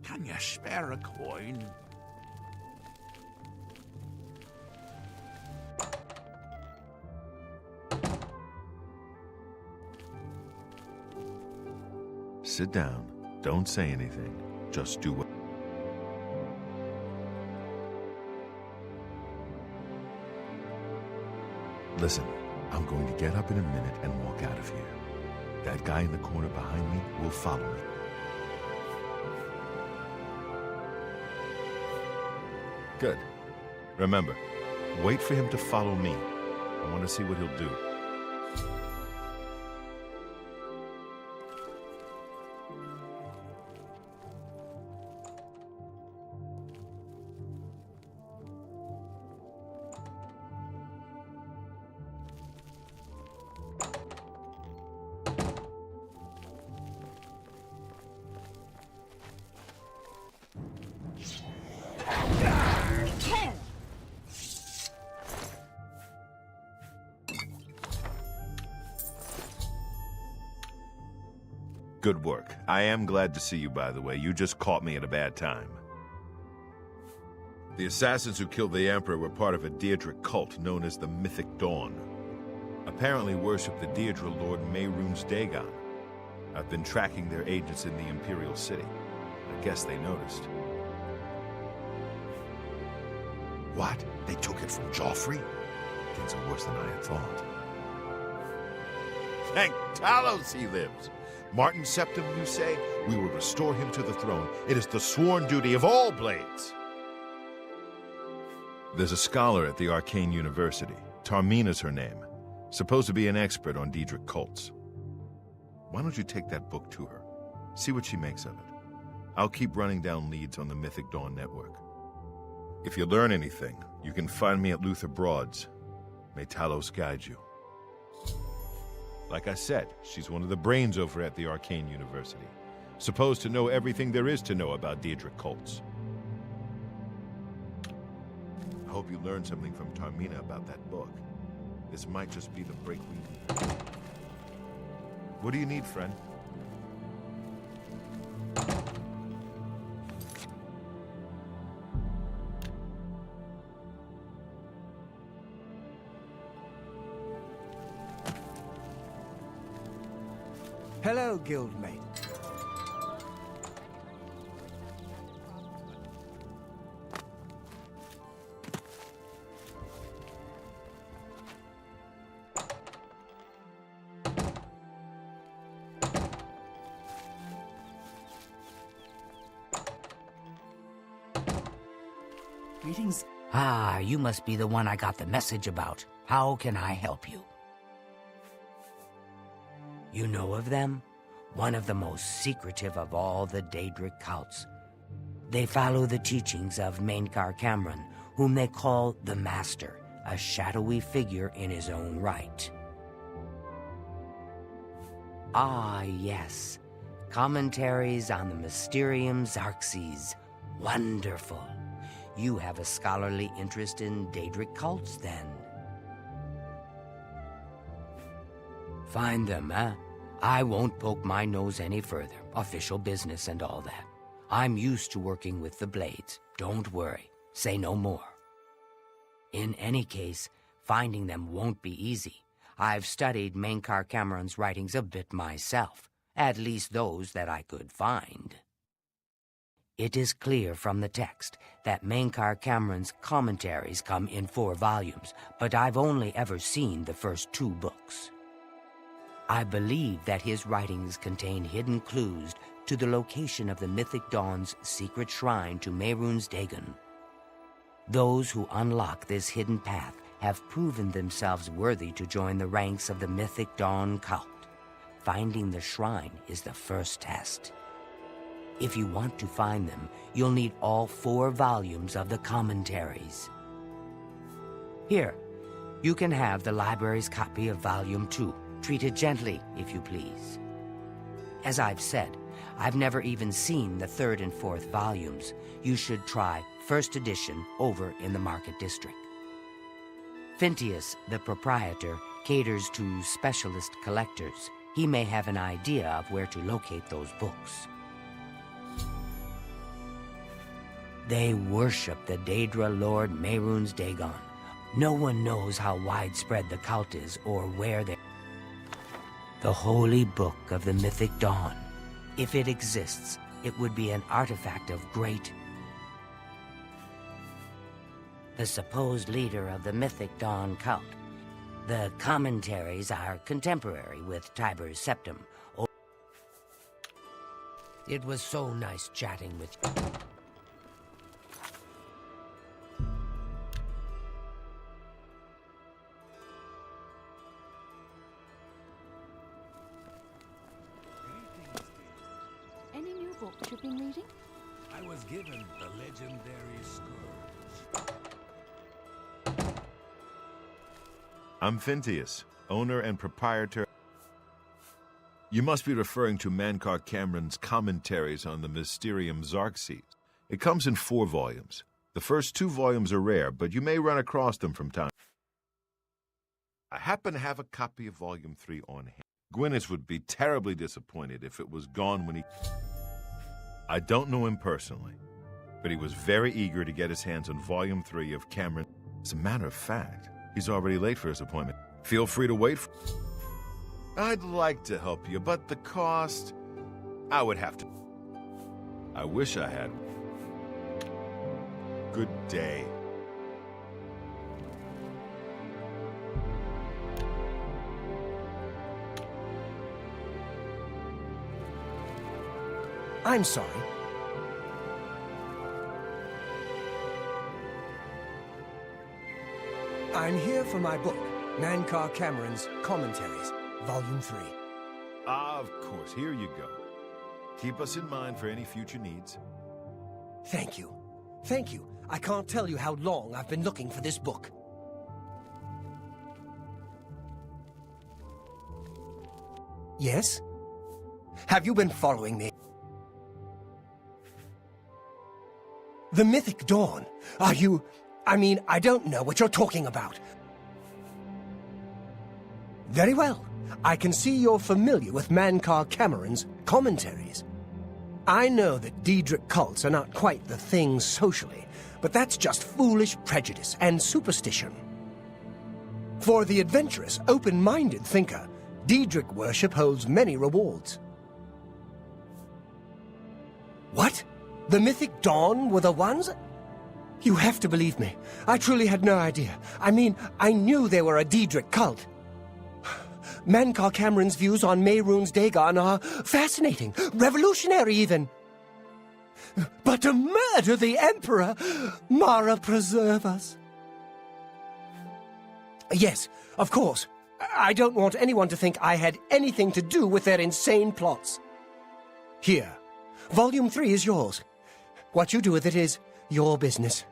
Can you spare a coin? Sit down. Don't say anything. Just do what... Listen, I'm going to get up in a minute and walk out of here. That guy in the corner behind me will follow me. Good. Remember, wait for him to follow me. I want to see what he'll do. Good work. I am glad to see you, by the way. You just caught me at a bad time. The assassins who killed the Emperor were part of a Daedric cult known as the Mythic Dawn. Apparently worship the Daedra Lord Mehrunes Dagon. I've been tracking their agents in the Imperial City. I guess they noticed. What? They took it from Joffrey? Things are worse than I had thought. Thank Talos he lives. Martin Septim, you say? We will restore him to the throne. It is the sworn duty of all Blades. There's a scholar at the Arcane University. Tarmina's her name. Supposed to be an expert on Daedric cults. Why don't you take that book to her? See what she makes of it. I'll keep running down leads on the Mythic Dawn network. If you learn anything, you can find me at Luther Broad's. May Talos guide you. Like I said, she's one of the brains over at the Arcane University. Supposed to know everything there is to know about Daedric cults. I hope you learned something from Tarmina about that book. This might just be the break we need. What do you need, friend? Hello, guildmate. Greetings. Ah, you must be the one I got the message about. How can I help you? You know of them? One of the most secretive of all the Daedric cults. They follow the teachings of Mainkar Cameron, whom they call the Master, a shadowy figure in his own right. Ah, yes. Commentaries on the Mysterium Xarxes. Wonderful. You have a scholarly interest in Daedric cults, then? Find them, eh? I won't poke my nose any further. Official business and all that. I'm used to working with the Blades. Don't worry. Say no more. In any case, finding them won't be easy. I've studied Mainkar Cameron's writings a bit myself. At least those that I could find. It is clear from the text that Mainkar Cameron's commentaries come in 4 volumes, but I've only ever seen the first 2 books. I believe that his writings contain hidden clues to the location of the Mythic Dawn's secret shrine to Mehrunes Dagon. Those who unlock this hidden path have proven themselves worthy to join the ranks of the Mythic Dawn cult. Finding the shrine is the first test. If you want to find them, you'll need all 4 volumes of the commentaries. Here, you can have the library's copy of Volume 2. Treat it gently, if you please. As I've said, I've never even seen the 3rd and 4th volumes. You should try first edition over in the Market District. Phintius, the proprietor, caters to specialist collectors. He may have an idea of where to locate those books. They worship the Daedra Lord Mehrunes Dagon. No one knows how widespread the cult is or where they... The holy book of the mythic dawn. If it exists, it would be an artifact of great... The supposed leader of the mythic dawn cult. The commentaries are contemporary with Tiber's septum. It was so nice chatting with you. Any new books you've been reading? I was given the legendary Scourge. I'm Phintius, owner and proprietor. You must be referring to Mankar Cameron's commentaries on the Mysterium Xarxes. It comes in 4 volumes. The first 2 volumes are rare, but you may run across them from time. I happen to have a copy of Volume 3 on hand. Gwyneth would be terribly disappointed if it was gone when he... I don't know him personally, but he was very eager to get his hands on Volume 3 of Cameron. As a matter of fact, he's already late for his appointment. Feel free to wait for... I'd like to help you, but the cost... I would have to... I wish I had. Good day. I'm sorry. I'm here for my book, Mankar Cameron's Commentaries, Volume 3. Of course, here you go. Keep us in mind for any future needs. Thank you. Thank you. I can't tell you how long I've been looking for this book. Yes? Have you been following me? The Mythic Dawn. Are you... I mean, I don't know what you're talking about. Very well. I can see you're familiar with Mankar Cameron's commentaries. I know that Daedric cults are not quite the thing socially, but that's just foolish prejudice and superstition. For the adventurous, open-minded thinker, Daedric worship holds many rewards. What? The Mythic Dawn were the ones? You have to believe me. I truly had no idea. I mean, I knew they were a Daedric cult. Mankar Cameron's views on Mehrunes Dagon are fascinating, revolutionary even. But to murder the Emperor, Mara preserve us. Yes, of course. I don't want anyone to think I had anything to do with their insane plots. Here, Volume 3 is yours. What you do with it is your business.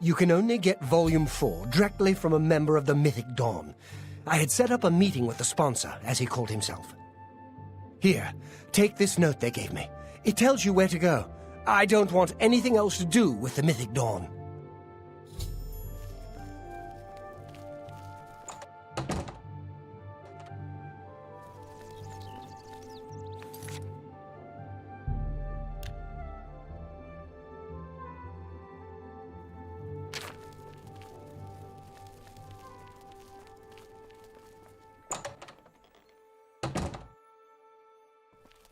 You can only get Volume 4 directly from a member of the Mythic Dawn. I had set up a meeting with the sponsor, as he called himself. Here, take this note they gave me. It tells you where to go. I don't want anything else to do with the Mythic Dawn.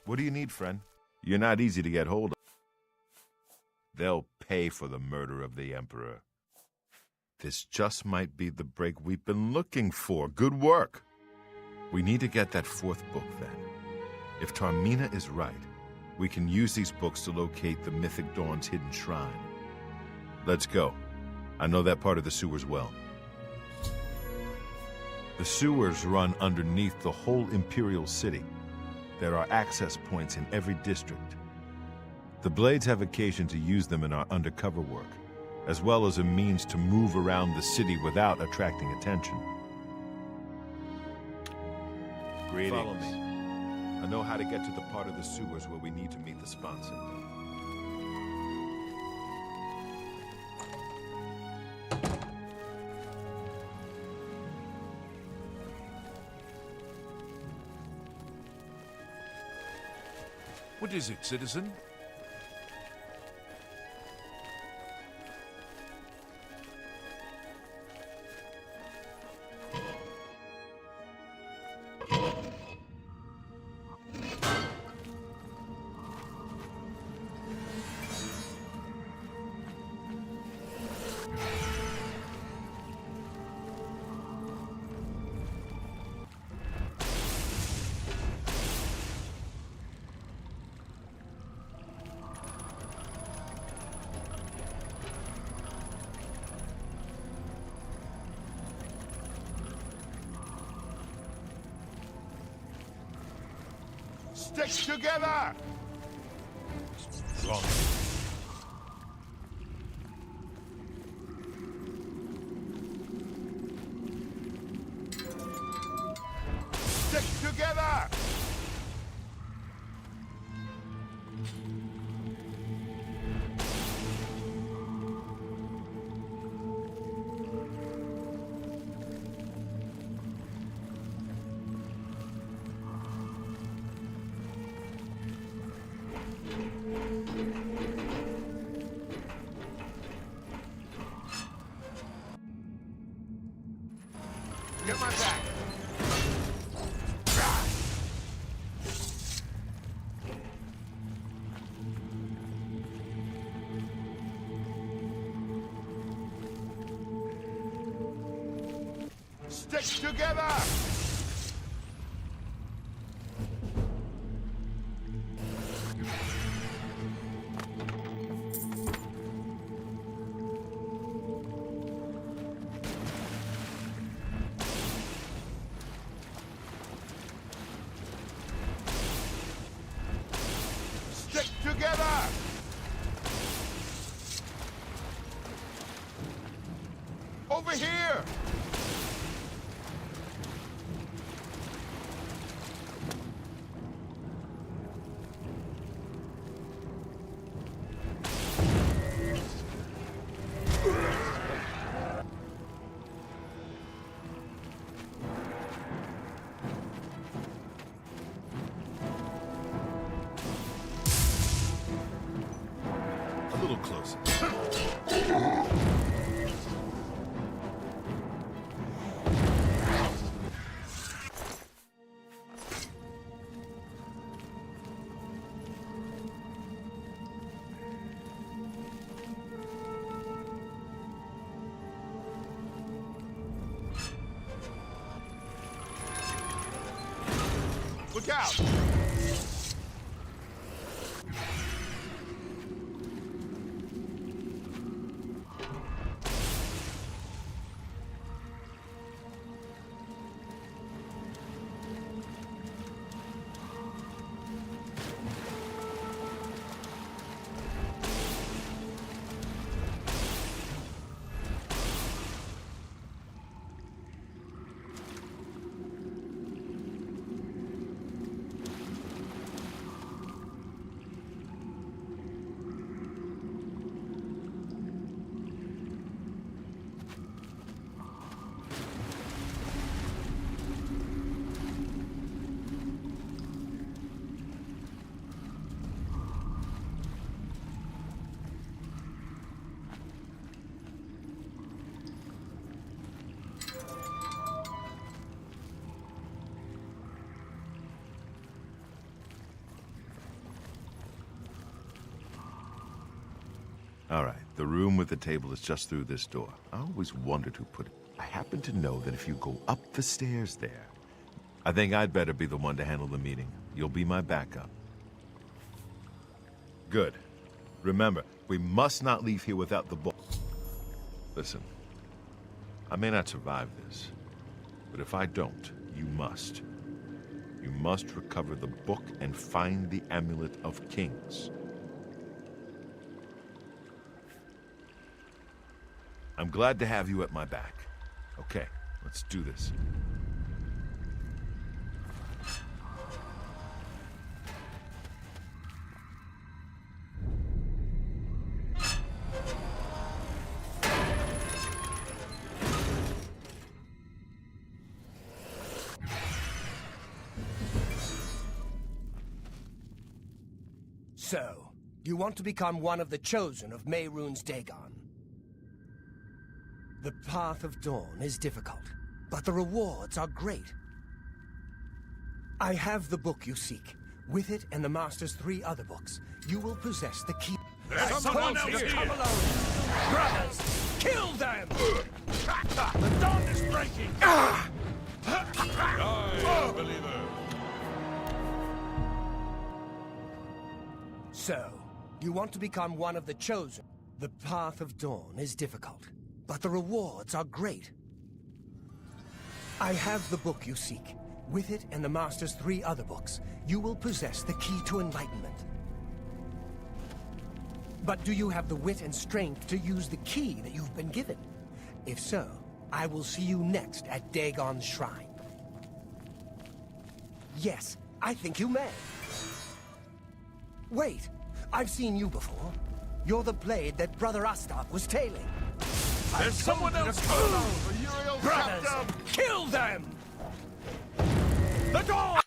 What do you need, friend? You're not easy to get hold of. They'll pay for the murder of the Emperor. This just might be the break we've been looking for. Good work. We need to get that 4th book, then. If Tarmina is right, we can use these books to locate the Mythic Dawn's hidden shrine. Let's go. I know that part of the sewers well. The sewers run underneath the whole Imperial City. There are access points in every district. The Blades have occasion to use them in our undercover work, as well as a means to move around the city without attracting attention. Greetings. Follow me. I know how to get to the part of the sewers where we need to meet the sponsor. What is it, citizen? Stick together! Wrong. Stick together! Get my back! Stick together! Stick together! Over here! A little closer. Look out! All right, the room with the table is just through this door. I always wondered who put it. I happen to know that if you go up the stairs there, I think I'd better be the one to handle the meeting. You'll be my backup. Good. Remember, we must not leave here without the book. Listen, I may not survive this, but if I don't, you must. You must recover the book and find the Amulet of Kings. I'm glad to have you at my back. Okay, let's do this. So, you want to become one of the chosen of Mehrunes Dagon. The path of dawn is difficult, but the rewards are great. I have the book you seek. With it and the Master's 3 other books, you will possess the key. There's someone else here! Come alone! Brothers, kill them! The dawn is breaking! Die, unbeliever! So, you want to become one of the chosen. The path of dawn is difficult, but the rewards are great. I have the book you seek. With it and the Master's 3 other books, you will possess the key to enlightenment. But do you have the wit and strength to use the key that you've been given? If so, I will see you next at Dagon's shrine. Yes, I think you may. Wait, I've seen you before. You're the blade that Brother Ostap was tailing. There's someone else coming out for Uriel Brothers, Septum! kill them! The door!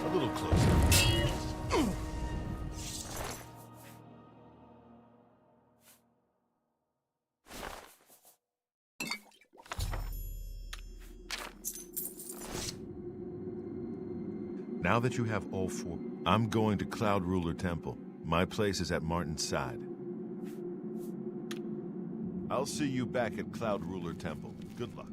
A little closer. Now that you have all 4, I'm going to Cloud Ruler Temple. My place is at Martin's side. I'll see you back at Cloud Ruler Temple. Good luck.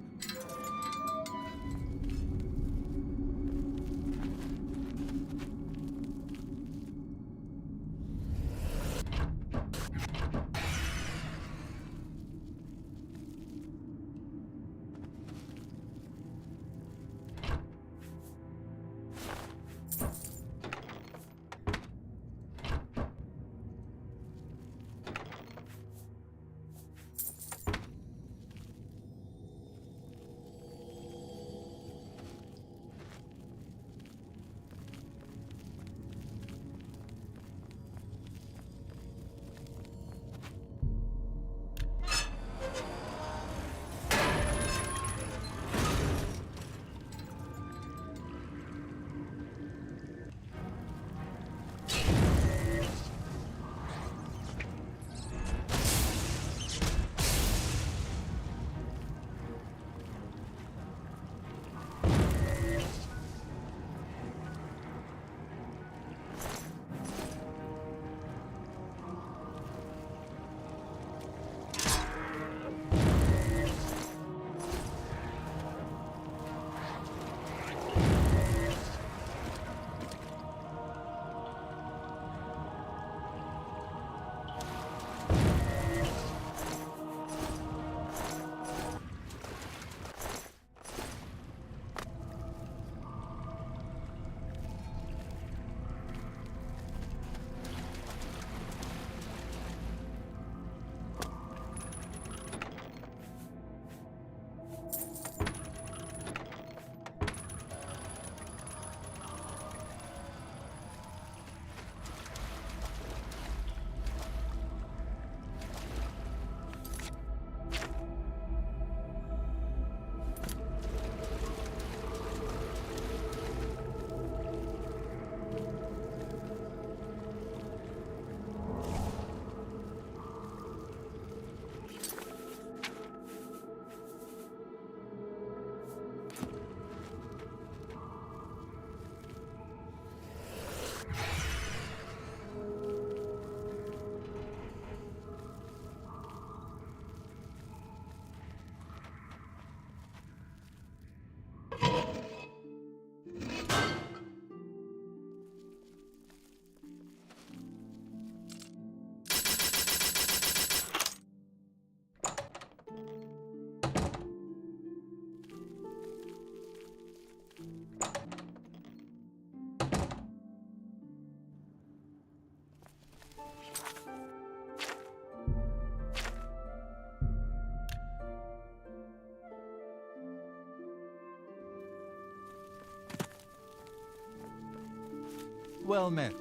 Well met.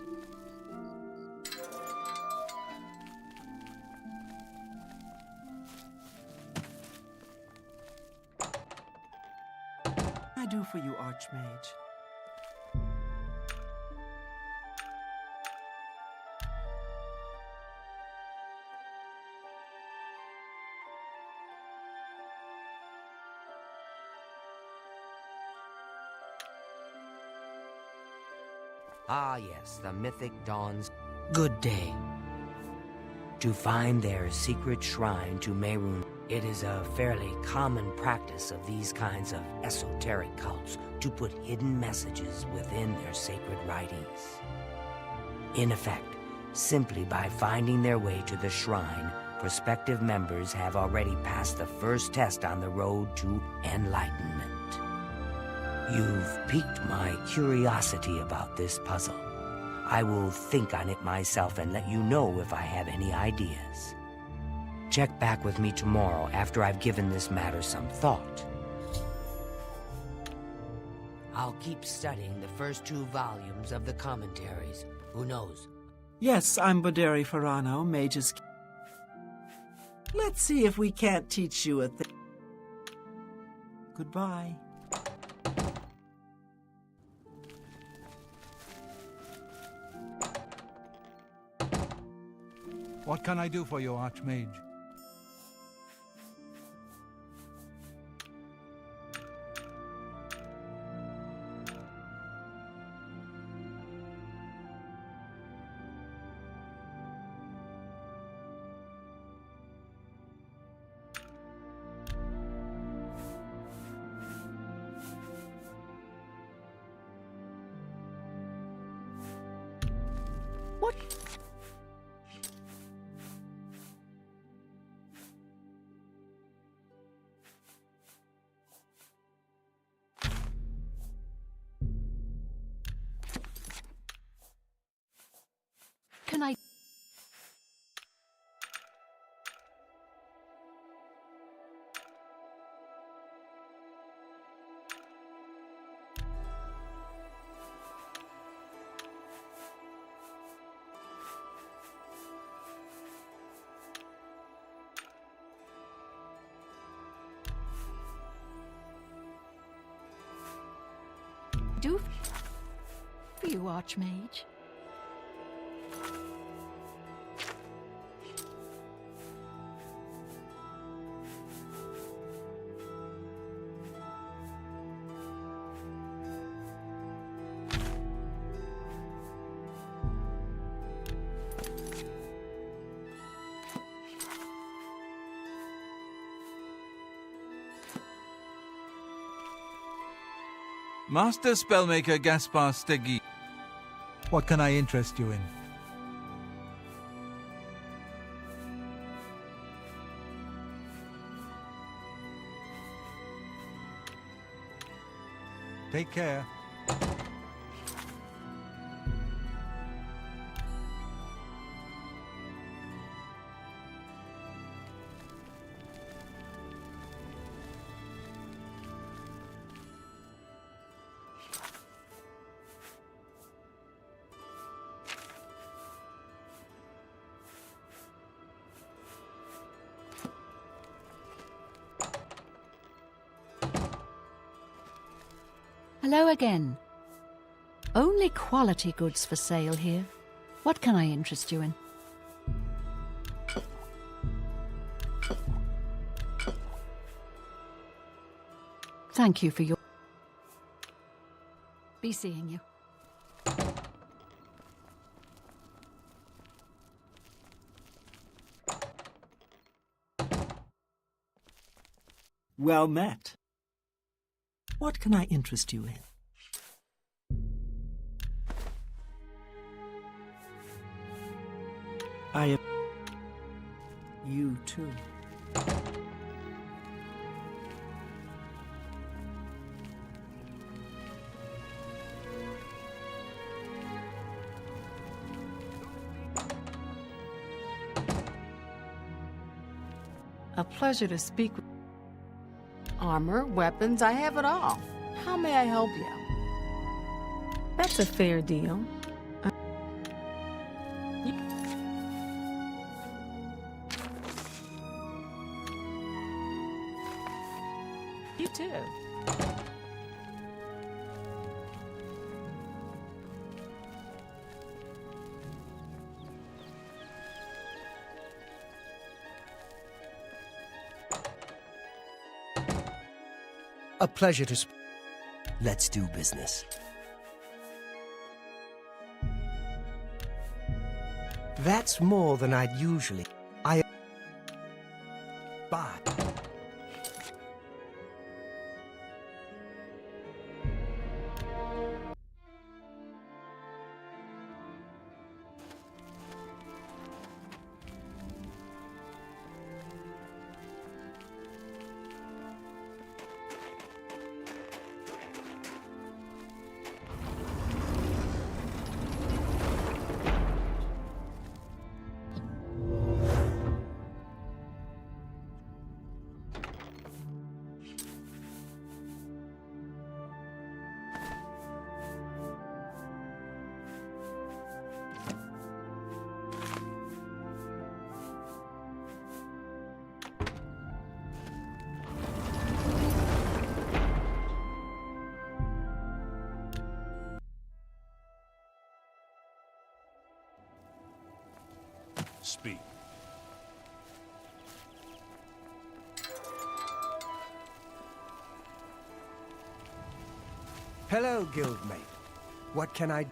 I do for you, Archmage? Ah, yes, the mythic dawns. Good day. To find their secret shrine to Mehrunes, it is a fairly common practice of these kinds of esoteric cults to put hidden messages within their sacred writings. In effect, simply by finding their way to the shrine, prospective members have already passed the first test on the road to enlightenment. You've piqued my curiosity about this puzzle. I will think on it myself and let you know if I have any ideas. Check back with me tomorrow after I've given this matter some thought. I'll keep studying the first 2 volumes of the commentaries. Who knows? Yes, I'm Boderi Ferrano, Mage's Key. Let's see if we can't teach you a thing. Goodbye. What can I do for you, Archmage? What? Can I? Do for you, Archmage. Master Spellmaker Gaspar Stegui. What can I interest you in? Take care. Hello again. Only quality goods for sale here. What can I interest you in? Thank you for your... Be seeing you. Well met. What can I interest you in? I am... You too. A pleasure to speak with... Armor, weapons, I have it all. How may I help you? That's a fair deal. You too. A pleasure to Let's do business. That's more than I'd usually... But... Speak. Hello, guildmate. What can I...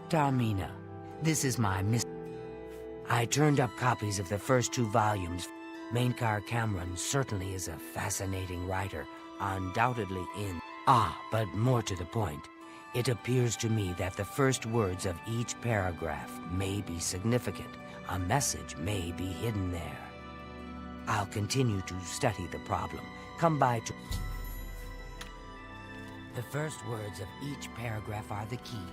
Darmina, this is my I turned up copies of the first 2 volumes. Mainkar Cameron certainly is a fascinating writer, undoubtedly in... but more to the point. It appears to me that the first words of each paragraph may be significant. A message may be hidden there. I'll continue to study the problem. Come by to... The first words of each paragraph are the key.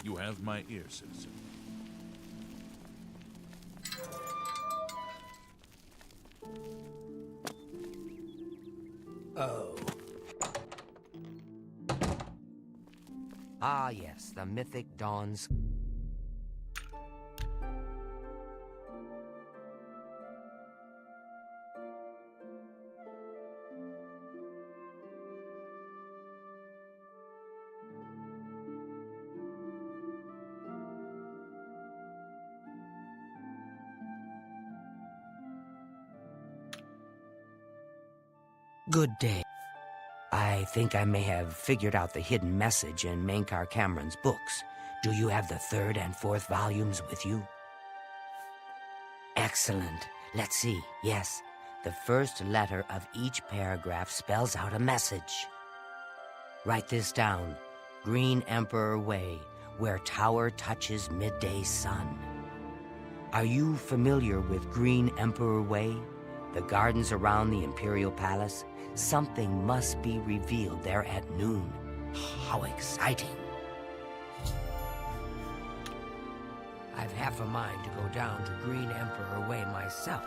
You have my ear, citizen. Oh. Ah, yes, the mythic dawns. Good day. I think I may have figured out the hidden message in Mainkar Cameron's books. Do you have the 3rd and 4th volumes with you? Excellent. Let's see. Yes, the first letter of each paragraph spells out a message. Write this down. Green Emperor Way, where tower touches midday sun. Are you familiar with Green Emperor Way? The gardens around the Imperial Palace? Something must be revealed there at noon. How exciting! I've half a mind to go down to Green Emperor Way myself.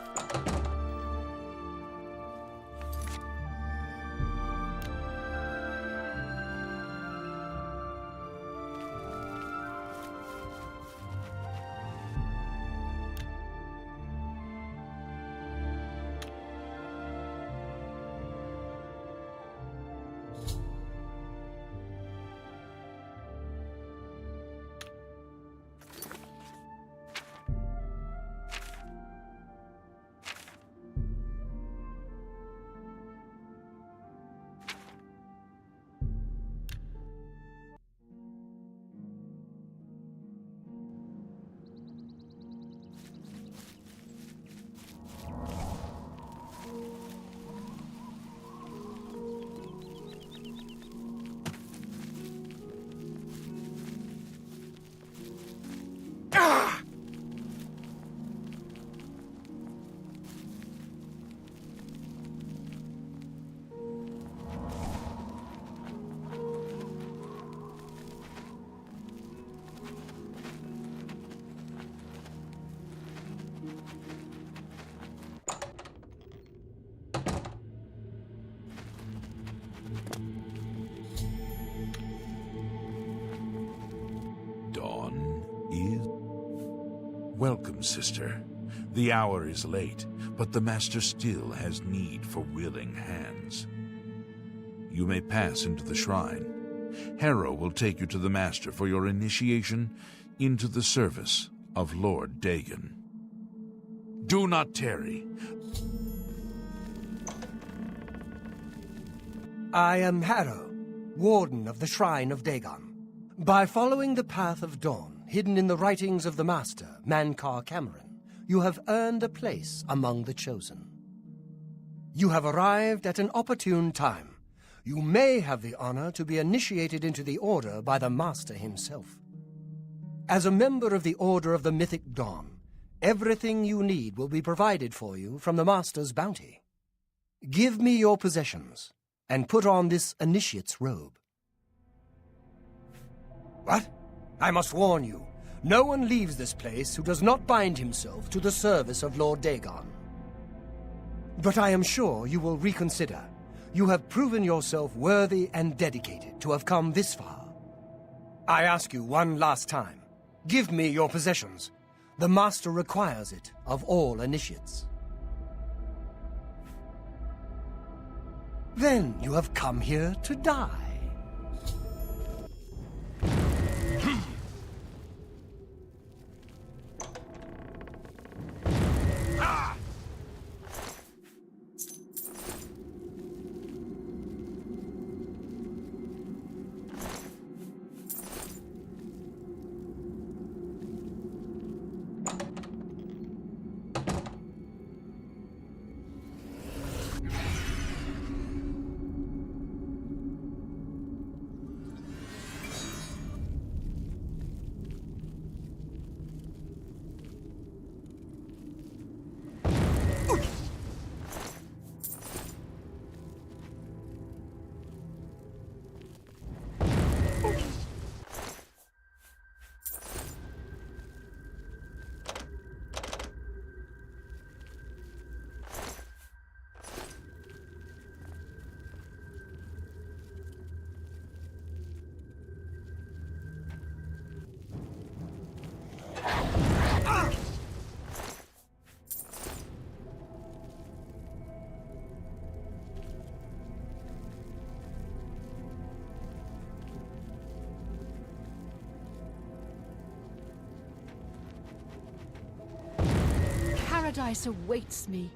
Welcome, sister. The hour is late, but the Master still has need for willing hands. You may pass into the shrine. Harrow will take you to the Master for your initiation into the service of Lord Dagon. Do not tarry. I am Harrow, Warden of the Shrine of Dagon. By following the path of dawn, hidden in the writings of the Master, Mankar Cameron, you have earned a place among the Chosen. You have arrived at an opportune time. You may have the honor to be initiated into the Order by the Master himself. As a member of the Order of the Mythic Dawn, everything you need will be provided for you from the Master's bounty. Give me your possessions, and put on this initiate's robe. What? I must warn you, no one leaves this place who does not bind himself to the service of Lord Dagon. But I am sure you will reconsider. You have proven yourself worthy and dedicated to have come this far. I ask you one last time, give me your possessions. The Master requires it of all initiates. Then you have come here to die. Paradise awaits me.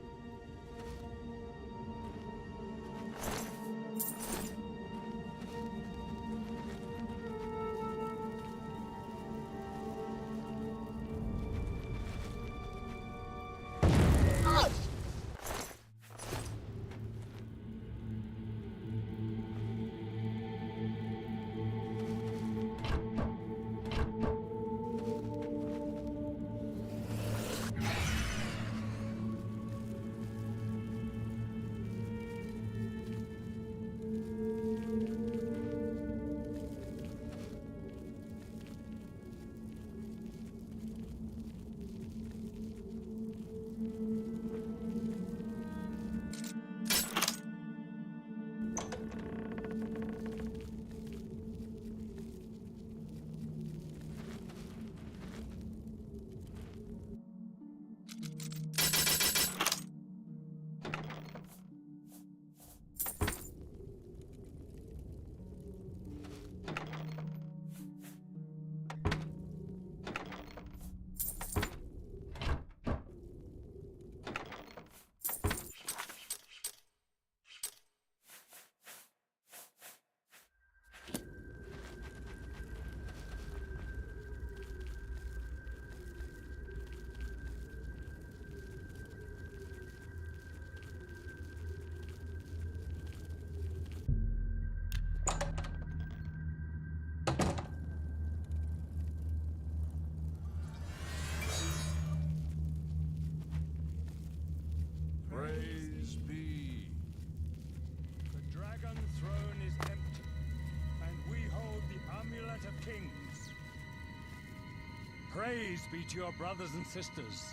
Praise be to your brothers and sisters.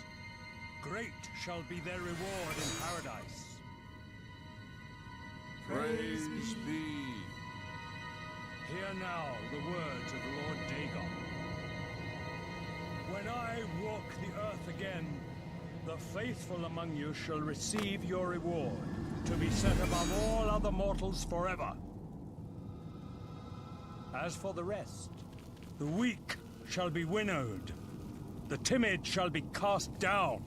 Great shall be their reward in paradise. Praise be. Hear now the words of the Lord Dagon. When I walk the earth again, the faithful among you shall receive your reward, to be set above all other mortals forever. As for the rest, the weak shall be winnowed, the timid shall be cast down,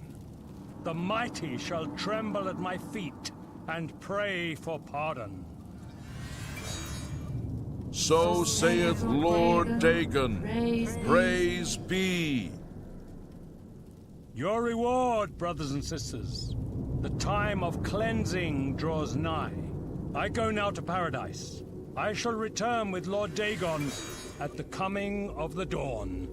the mighty shall tremble at my feet and pray for pardon. So saith Lord Dagon. Praise be. Praise be. Your reward, brothers and sisters. The time of cleansing draws nigh. I go now to paradise. I shall return with Lord Dagon at the coming of the dawn.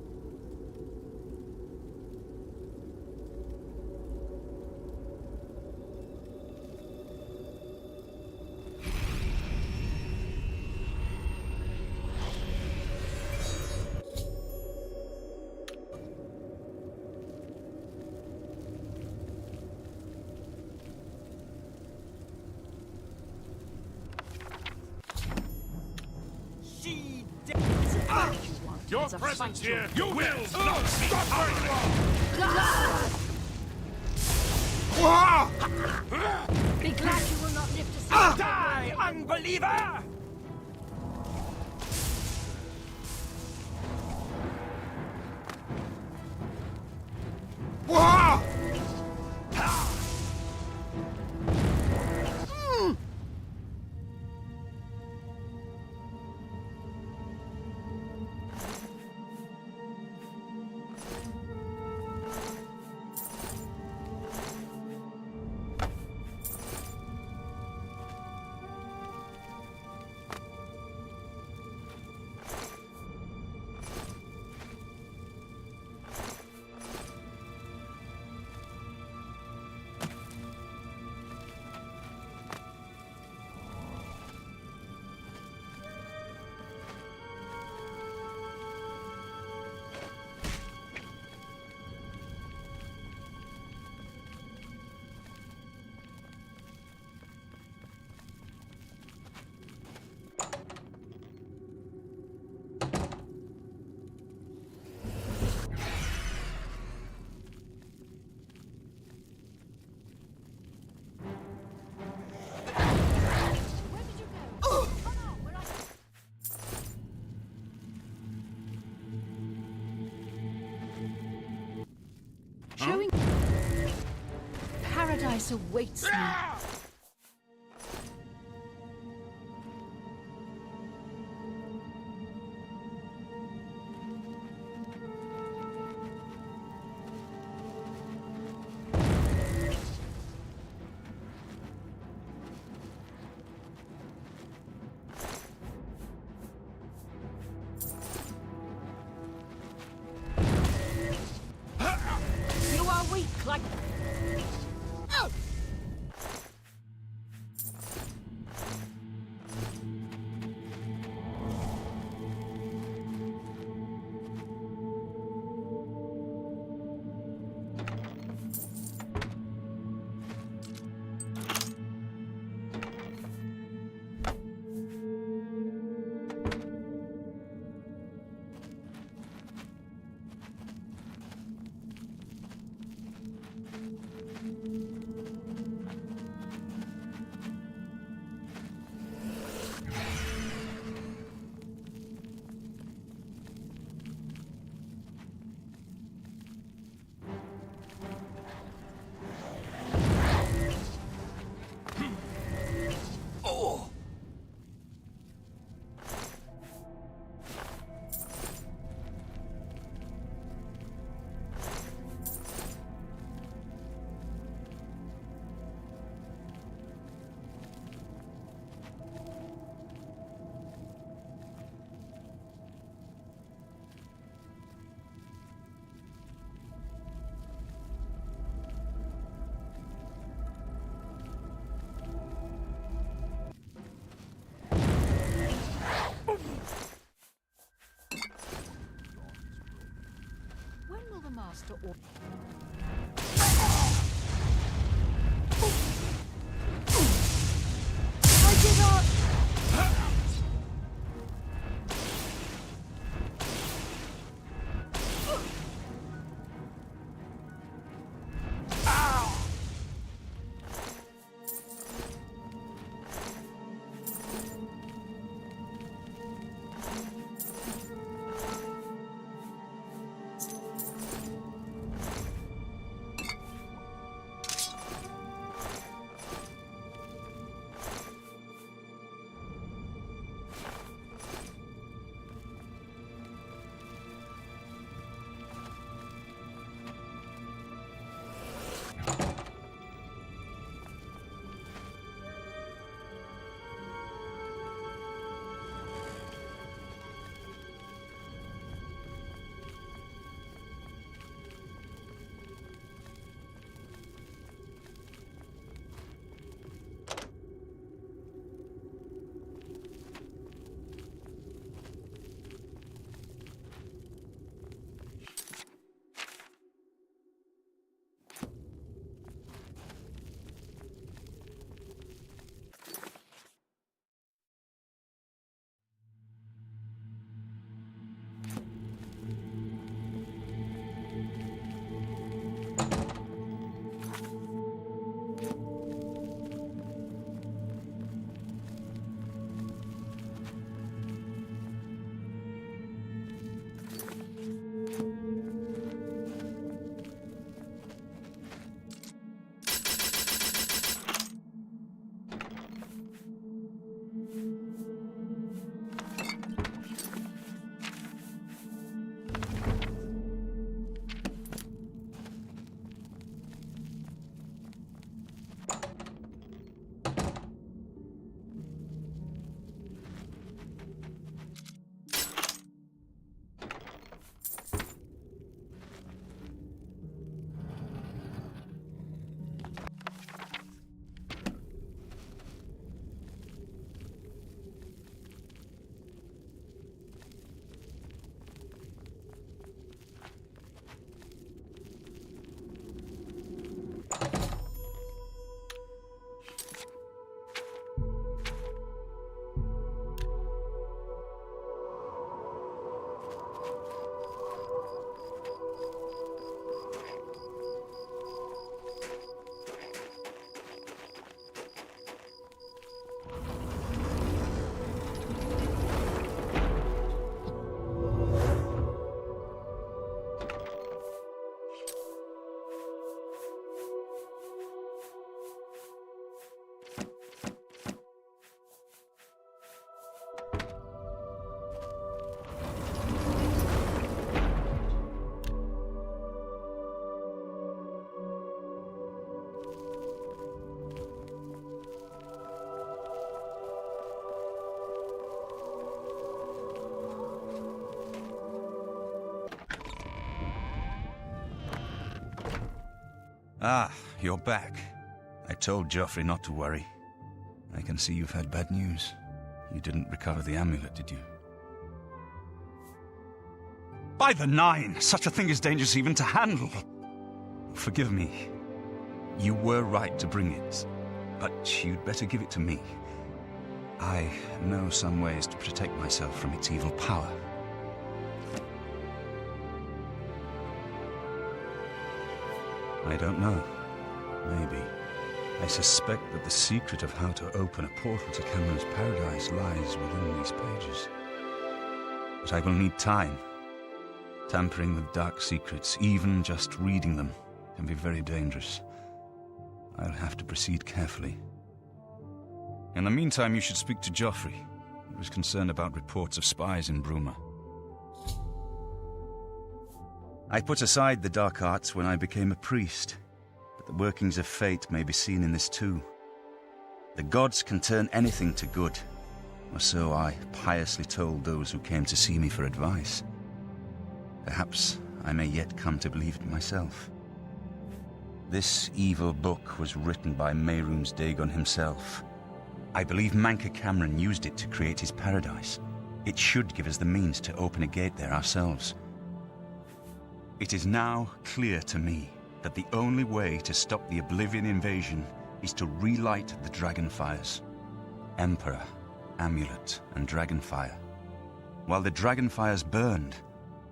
Your presence here, you will not be tolerated! Be glad you will not live to see Die, unbeliever! Showing paradise awaits me. You are weak like... When will the master or... I did not... Ah, you're back. I told Joffrey not to worry. I can see you've had bad news. You didn't recover the amulet, did you? By the Nine! Such a thing is dangerous even to handle! Forgive me. You were right to bring it, but you'd better give it to me. I know some ways to protect myself from its evil power. I don't know. Maybe. I suspect that the secret of how to open a portal to Cameron's paradise lies within these pages. But I will need time. Tampering with dark secrets, even just reading them, can be very dangerous. I'll have to proceed carefully. In the meantime, you should speak to Joffrey. He was concerned about reports of spies in Bruma. I put aside the dark arts when I became a priest, but the workings of fate may be seen in this too. The gods can turn anything to good, or so I piously told those who came to see me for advice. Perhaps I may yet come to believe it myself. This evil book was written by Mehrunes Dagon himself. I believe Manca Cameron used it to create his paradise. It should give us the means to open a gate there ourselves. It is now clear to me that the only way to stop the Oblivion invasion is to relight the Dragonfires. Emperor, Amulet, and Dragonfire. While the Dragonfires burned,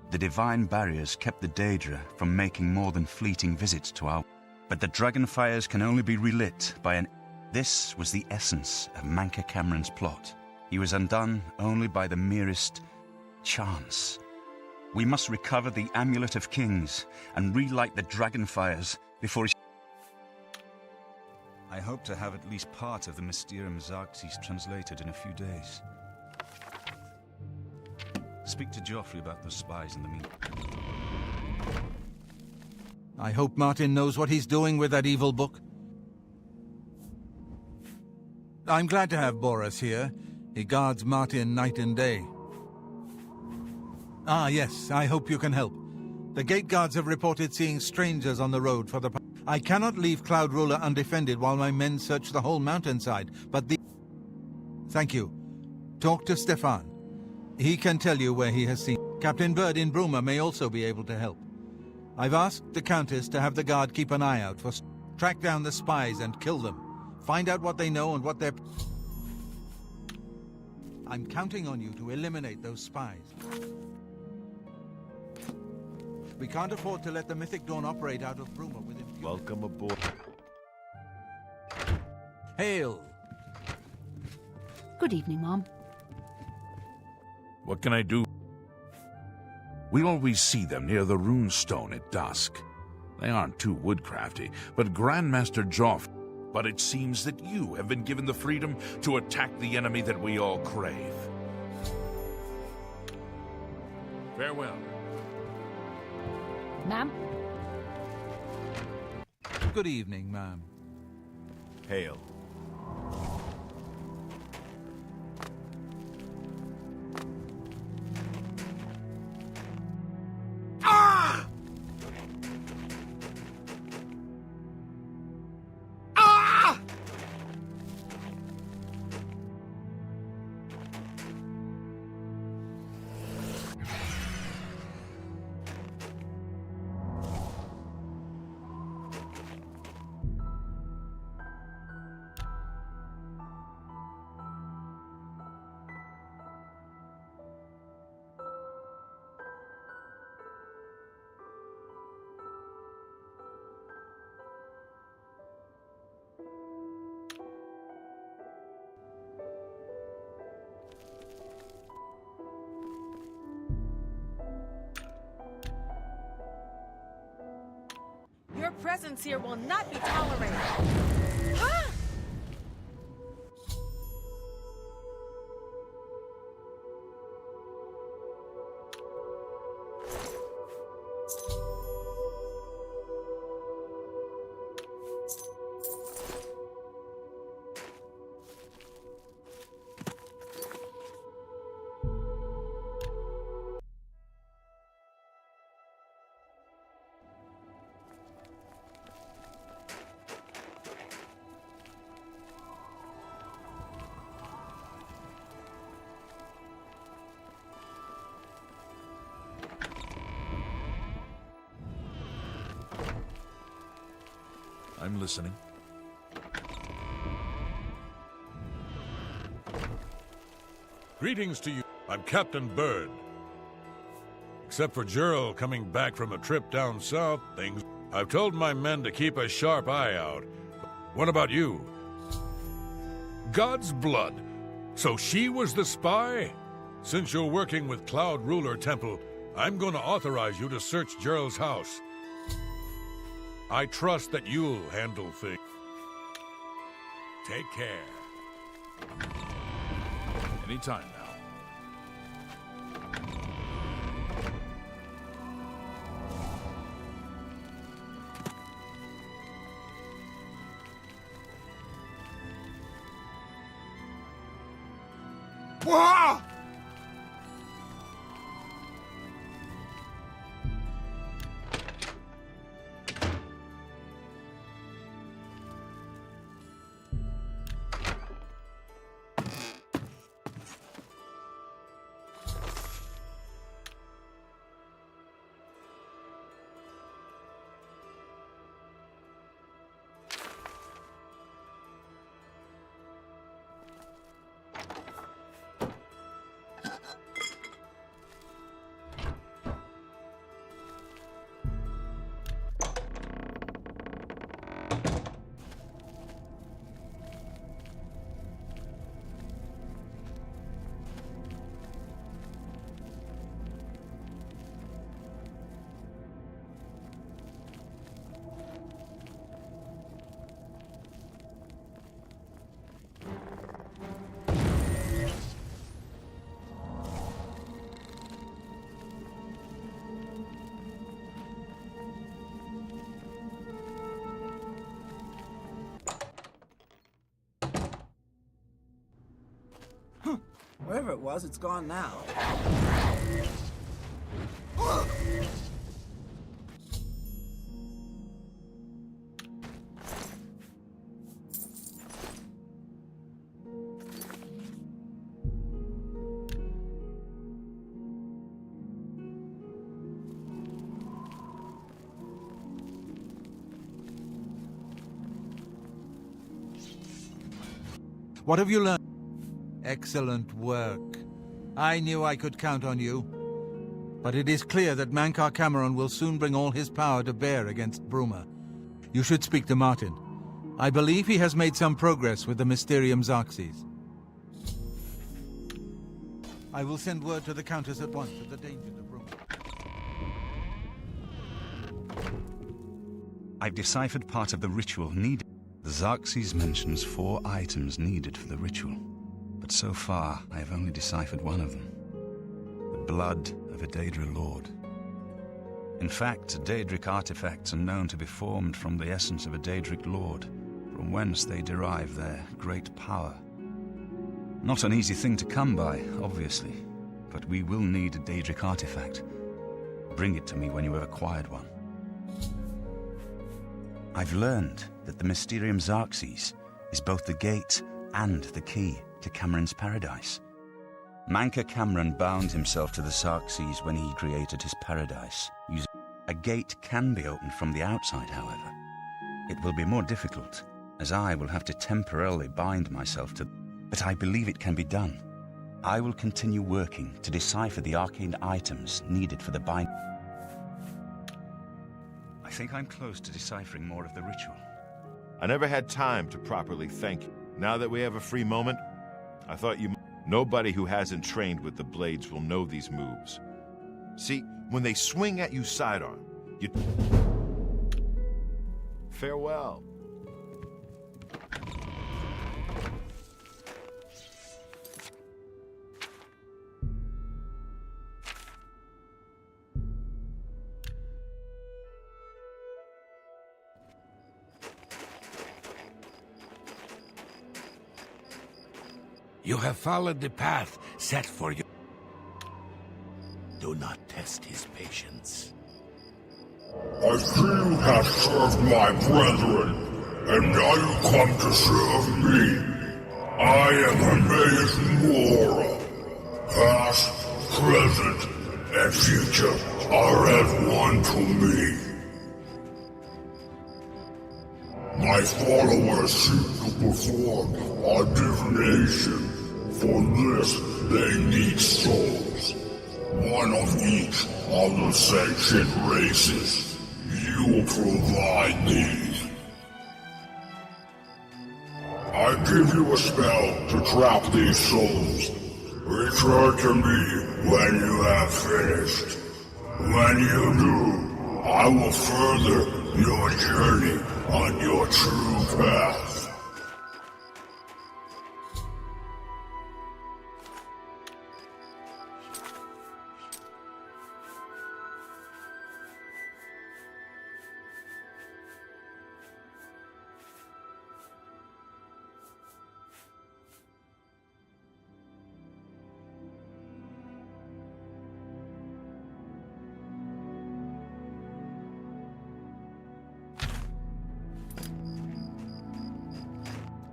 the divine barriers kept the Daedra from making more than fleeting visits to our... But the Dragonfires can only be relit by an... This was the essence of Manca Cameron's plot. He was undone only by the merest chance. We must recover the Amulet of Kings and relight the Dragonfires before... I hope to have at least part of the Mysterium Xarxes translated in a few days. Speak to Joffrey about those spies in the meantime. I hope Martin knows what he's doing with that evil book. I'm glad to have Boris here. He guards Martin night and day. Ah, yes, I hope you can help. The gate guards have reported seeing strangers on the road for the... I cannot leave Cloud Ruler undefended while my men search the whole mountainside, but the... Thank you. Talk to Stefan. He can tell you where he has seen... Captain Bird in Bruma may also be able to help. I've asked the Countess to have the guard keep an eye out for... Track down the spies and kill them. Find out what they know and what they're... I'm counting on you to eliminate those spies. We can't afford to let the Mythic Dawn operate out of Bruma with impunity. Welcome aboard. Hail! Good evening, Mom. What can I do? We always see them near the runestone at dusk. They aren't too woodcrafty, but Grandmaster Joff... But it seems that you have been given the freedom to attack the enemy that we all crave. Farewell. Ma'am? Good evening, ma'am. Hail. Your presence here will not be tolerated. Ah! I'm listening. Greetings to you. I'm Captain Bird. Except for Gerald coming back from a trip down south, I've told my men to keep a sharp eye out. What about you? God's blood. So she was the spy? Since you're working with Cloud Ruler Temple, I'm going to authorize you to search Gerald's house. I trust that you'll handle things. Take care. Anytime now. Wah! Wherever it was, it's gone now. What have you learned? Excellent work. I knew I could count on you. But it is clear that Mankar Cameron will soon bring all his power to bear against Bruma. You should speak to Martin. I believe he has made some progress with the Mysterium Xerxes. I will send word to the Countess at once of the danger to Bruma. I've deciphered part of the ritual needed. The Xerxes mentions 4 items needed for the ritual. But so far, I have only deciphered one of them. The blood of a Daedra Lord. In fact, Daedric artifacts are known to be formed from the essence of a Daedric Lord, from whence they derive their great power. Not an easy thing to come by, obviously, but we will need a Daedric artifact. Bring it to me when you have acquired one. I've learned that the Mysterium Xerxes is both the gate and the key to Cameron's paradise. Mankar Cameron bound himself to the Xerxes when he created his paradise. A gate can be opened from the outside, however. It will be more difficult, as I will have to temporarily bind myself to... But I believe it can be done. I will continue working to decipher the arcane items needed for the bind... I think I'm close to deciphering more of the ritual. I never had time to properly thank you. Now that we have a free moment, I thought you... Nobody who hasn't trained with the blades will know these moves. See, when they swing at you sidearm, you... Farewell. You have followed the path set for you. Do not test his patience. I see you have served my brethren, and now you come to serve me. I am Emmaus Mora. Past, present, and future are as one to me. My My followers seek to perform a divination. For this, they need souls. One of each of the sanctioned races. You provide these. I give you a spell to trap these souls. Return to me when you have finished. When you do, I will further your journey on your true path.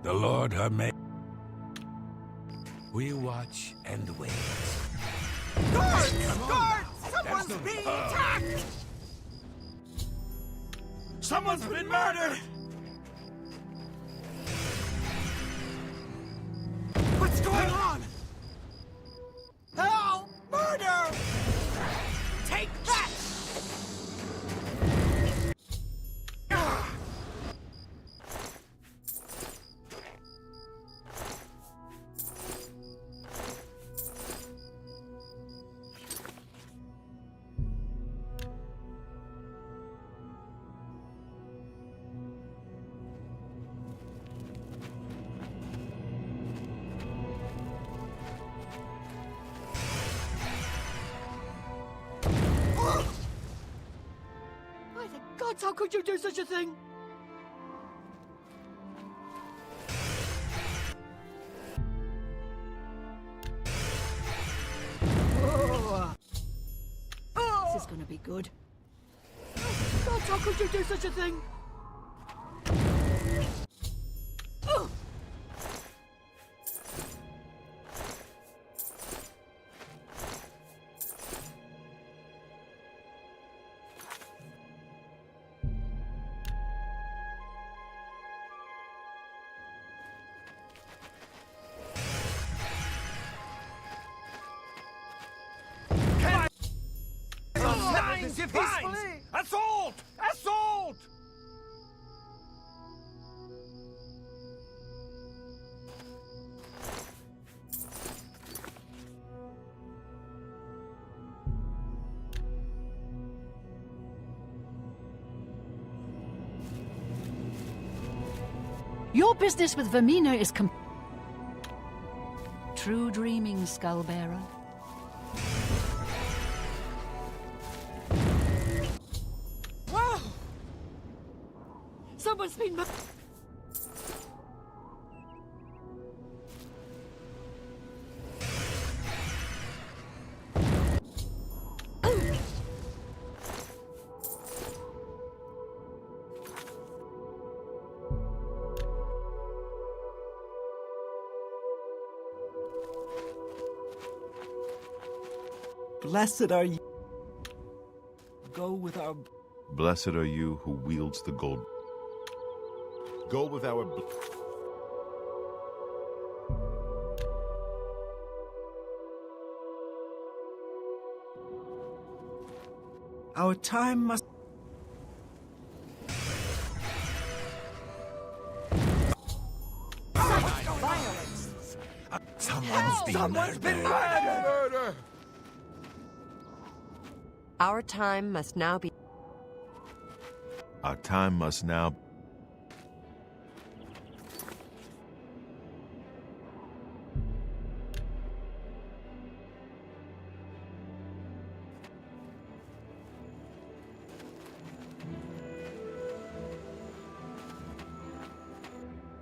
The Lord have made. We watch and wait. Guards! Guards! Someone's being attacked! Someone's been murdered! What's going on? Help! Murder! Take that! Gods, how could you do such a thing? This is gonna be good. Gods, how could you do such a thing? Divines! Assault! Assault! Your business with Vermina is true dreaming, Skullbearer. Someone's been Blessed are you. Go with our... Blessed are you who wields the gold. Go with our... Our time must... Someone's been murdered! Our time must now be... Our time must now...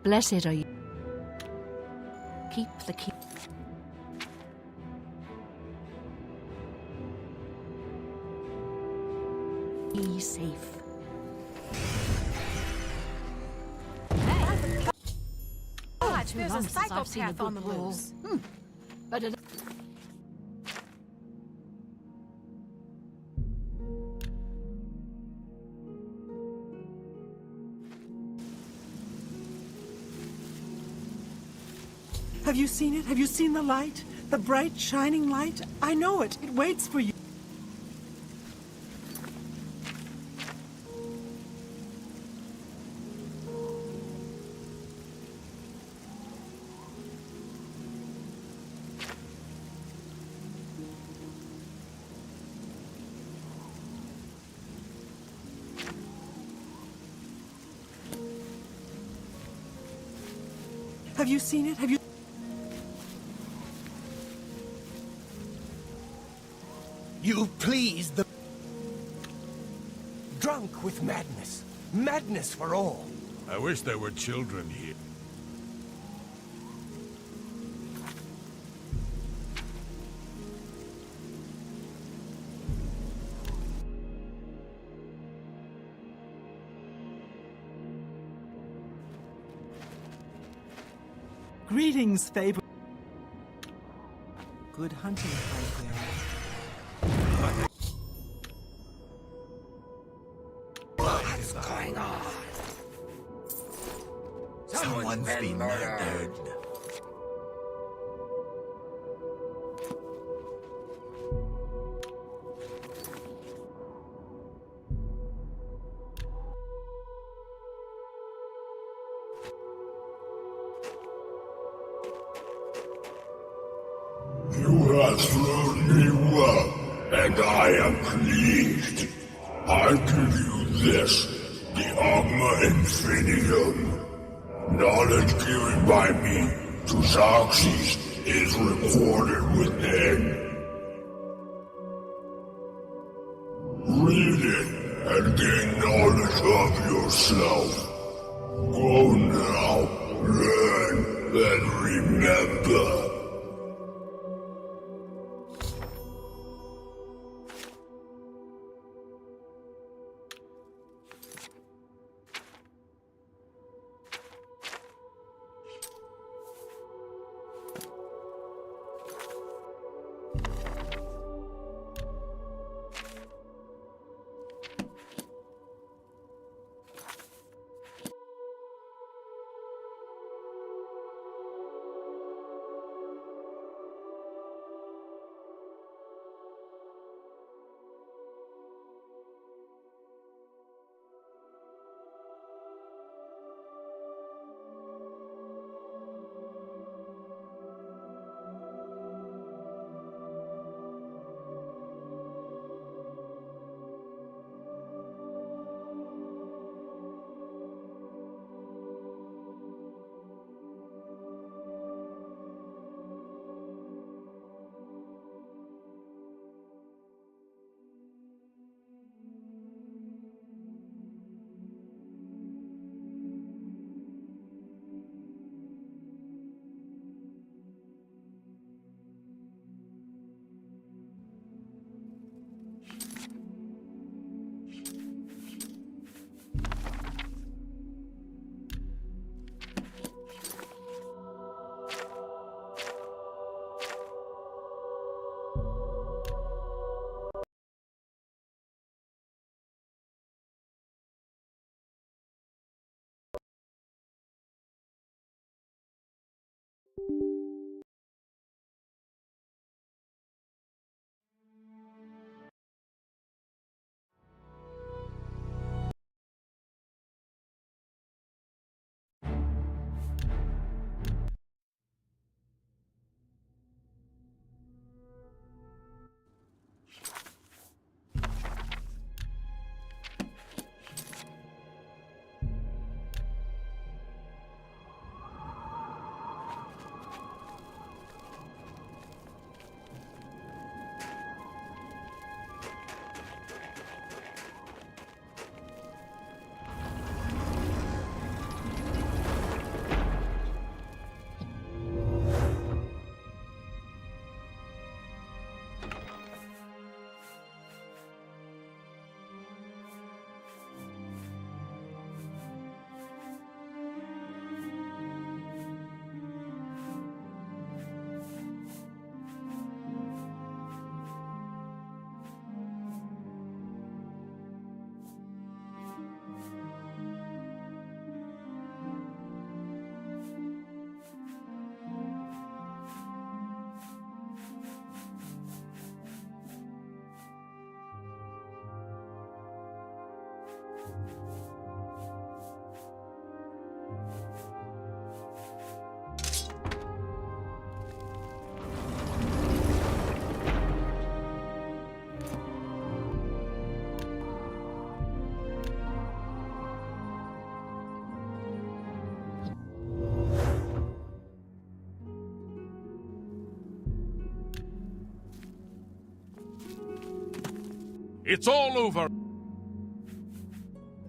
Blessed are you. Keep the key. Be safe. God, Too there's long a since I've seen a psychopath on the good war. loose. But it... Have you seen it? Have you seen the light? The bright, shining light? I know it. It waits for you. Have you seen it? Have you... You please the... Drunk with madness. Madness for all. I wish there were children here. Greetings, favor. Good hunting, Cloudberry. What's going on? Someone's been murdered. You have served me well, and I am pleased. I give you this, the Arma Infinitum. Knowledge given by me to Xerxes is recorded within. Read it and gain knowledge of yourself. Go now, learn, and remember. It's all over.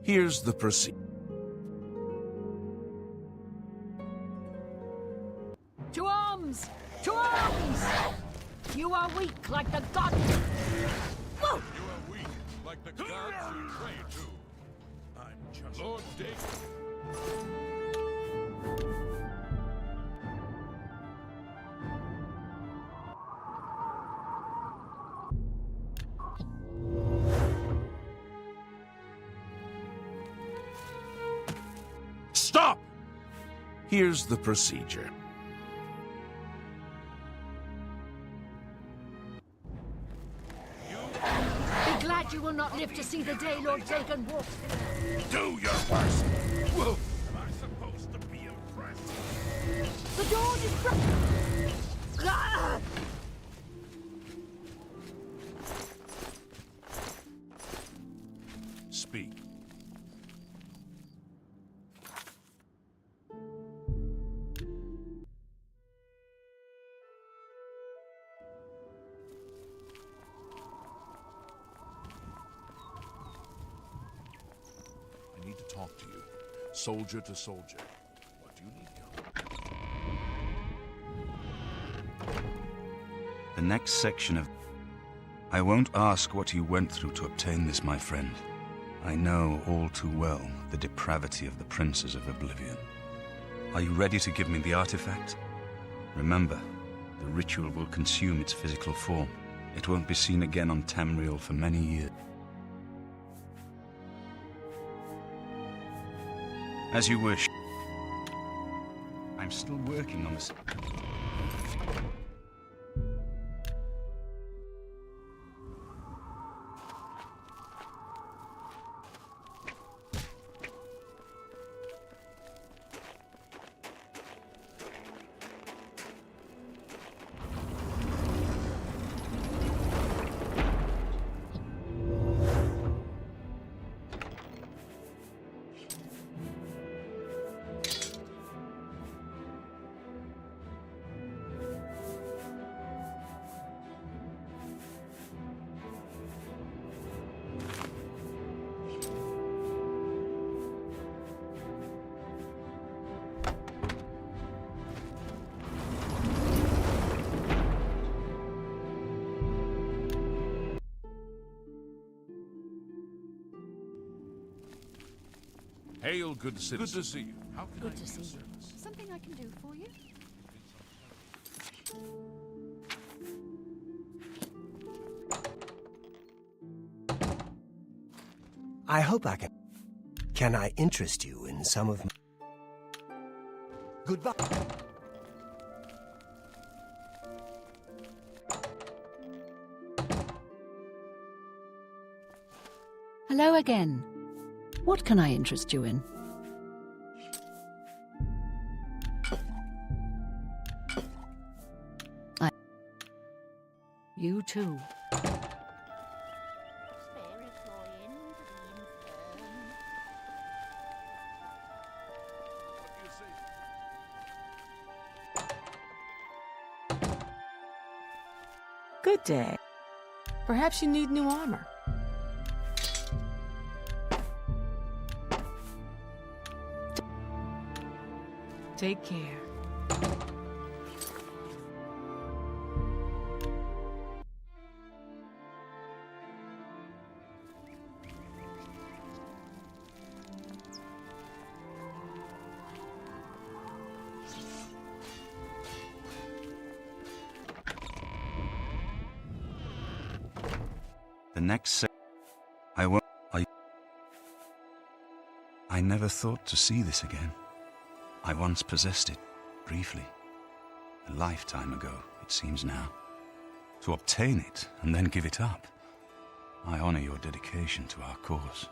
Here's the procedure. To arms! To arms! You are weak like the god. Whoa! You are weak, like the gods you pray to. I'm just Lord Dagon. Stop! Here's the procedure. Be glad you will not live to see the day Lord Dagon walks. Do your worst. Whoa. Am I supposed to be impressed? The dawn is bright. Ah! Speak. I need to talk to you, soldier to soldier. What do you need help? The next section of... I won't ask what you went through to obtain this, my friend. I know all too well the depravity of the princes of Oblivion. Are you ready to give me the artifact? Remember, the ritual will consume its physical form. It won't be seen again on Tamriel for many years. As you wish. I'm still working on this. Hail, good citizen. Good to see you. How can Good I to be see of you. service? Something I can do for you? I hope I can. Can I interest you in some of my... Goodbye. Hello again. What can I interest you in? You too. Good day. Perhaps you need new armor. Take care. The next I never thought to see this again. I once possessed it, briefly. A lifetime ago, it seems now. To obtain it and then give it up. I honor your dedication to our cause.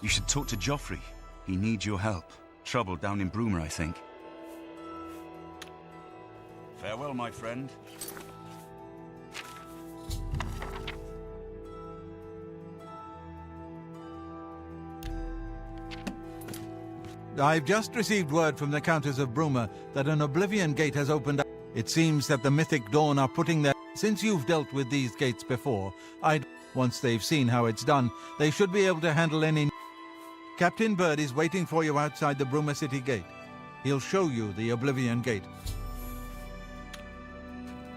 You should talk to Joffrey. He needs your help. Trouble down in Broomer, I think. Farewell, my friend. I've just received word from the Countess of Broomer that an Oblivion gate has opened up. It seems that the Mythic Dawn are putting their... Since you've dealt with these gates before, once they've seen how it's done, they should be able to handle any... Captain Bird is waiting for you outside the Bruma City gate. He'll show you the Oblivion Gate.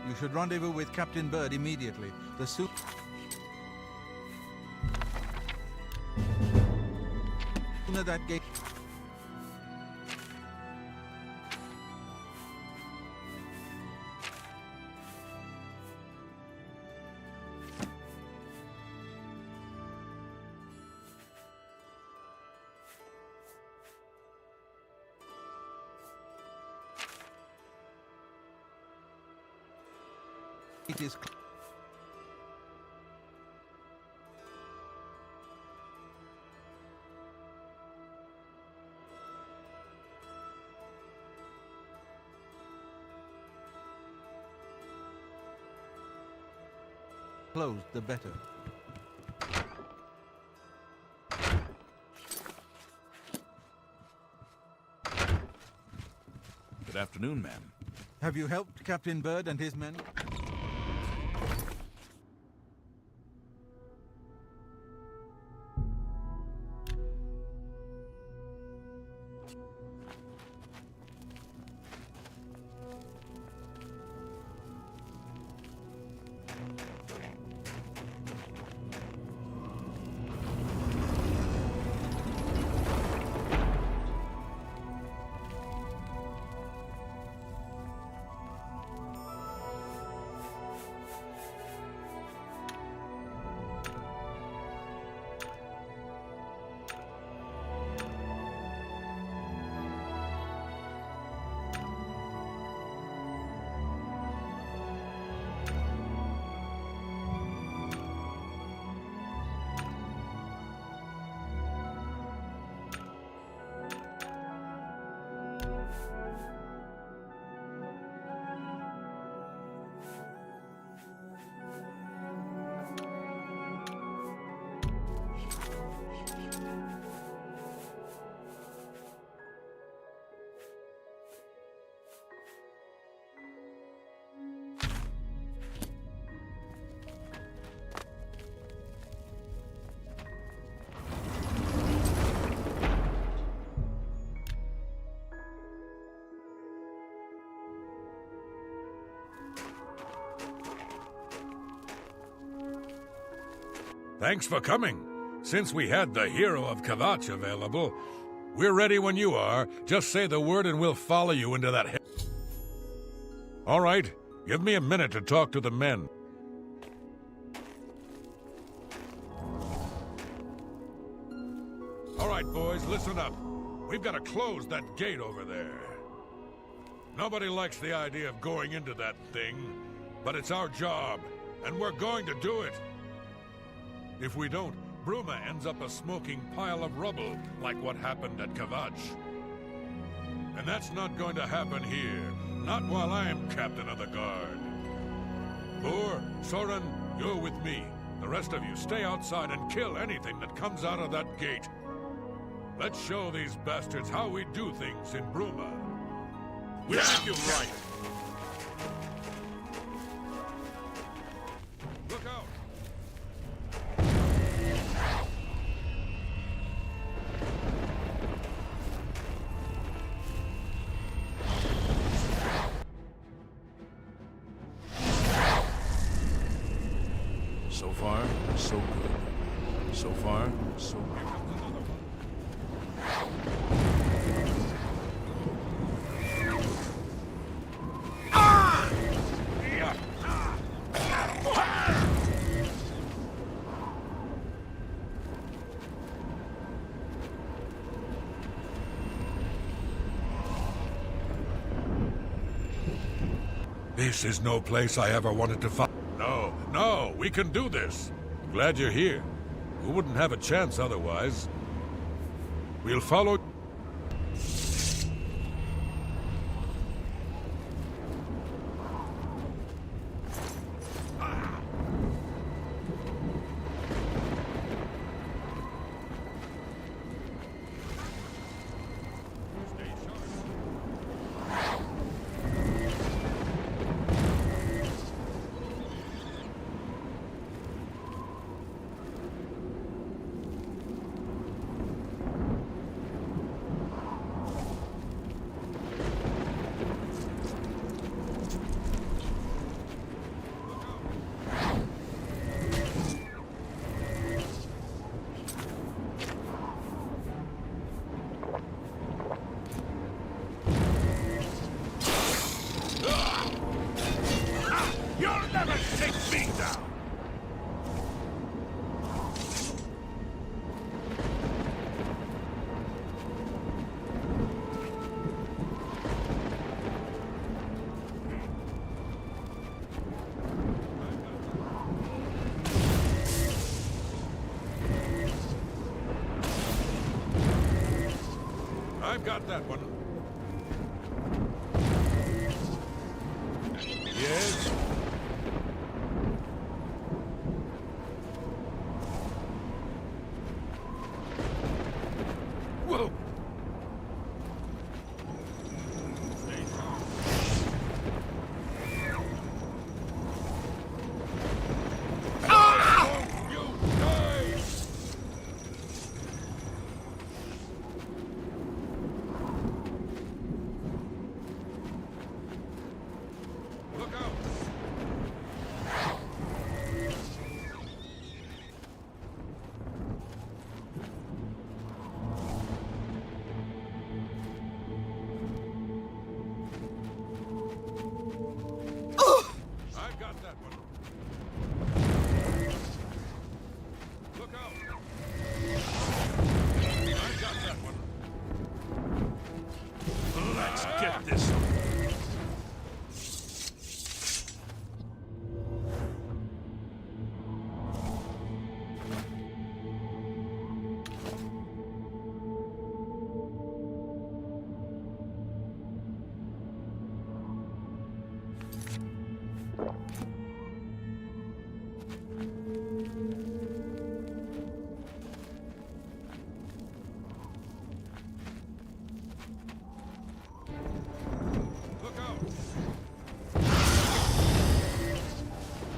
You should rendezvous with Captain Bird immediately. The sooner that gate... It is closed, the better. Good afternoon, ma'am. Have you helped Captain Bird and his men? Thanks for coming. Since we had the hero of Kvatch available, we're ready when you are. Just say the word and we'll follow you into that... All right, give me a minute to talk to the men. All right, boys, listen up. We've got to close that gate over there. Nobody likes the idea of going into that thing, but it's our job, and we're going to do it. If we don't, Bruma ends up a smoking pile of rubble, like what happened at Kvatch. And that's not going to happen here, not while I'm captain of the guard. Boor, Soren, you're with me. The rest of you stay outside and kill anything that comes out of that gate. Let's show these bastards how we do things in Bruma. We'll make you right. Look out! So far, so good. So far, so good. This is no place I ever wanted to find. No, we can do this. Glad you're here. We wouldn't have a chance otherwise. We'll follow... got that one. Yes? Whoa! Get this.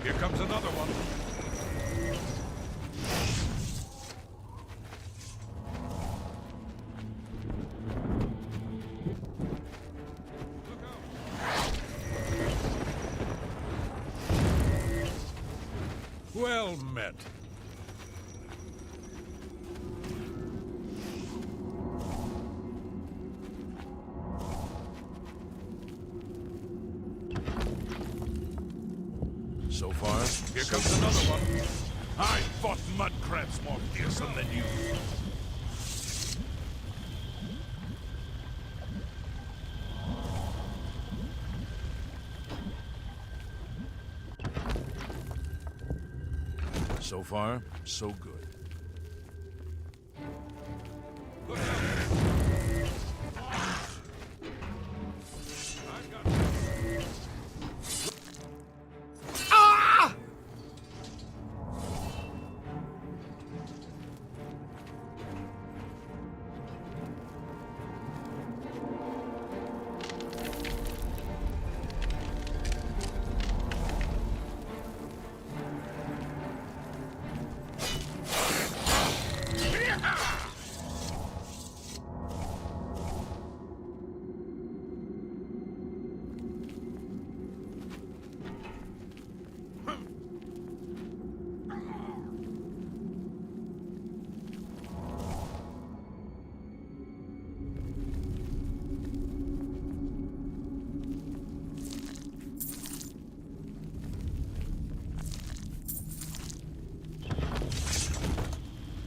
Here comes another one. Well met. So far, Here comes another one. I fought mud crabs more fearsome than you. so far, so good.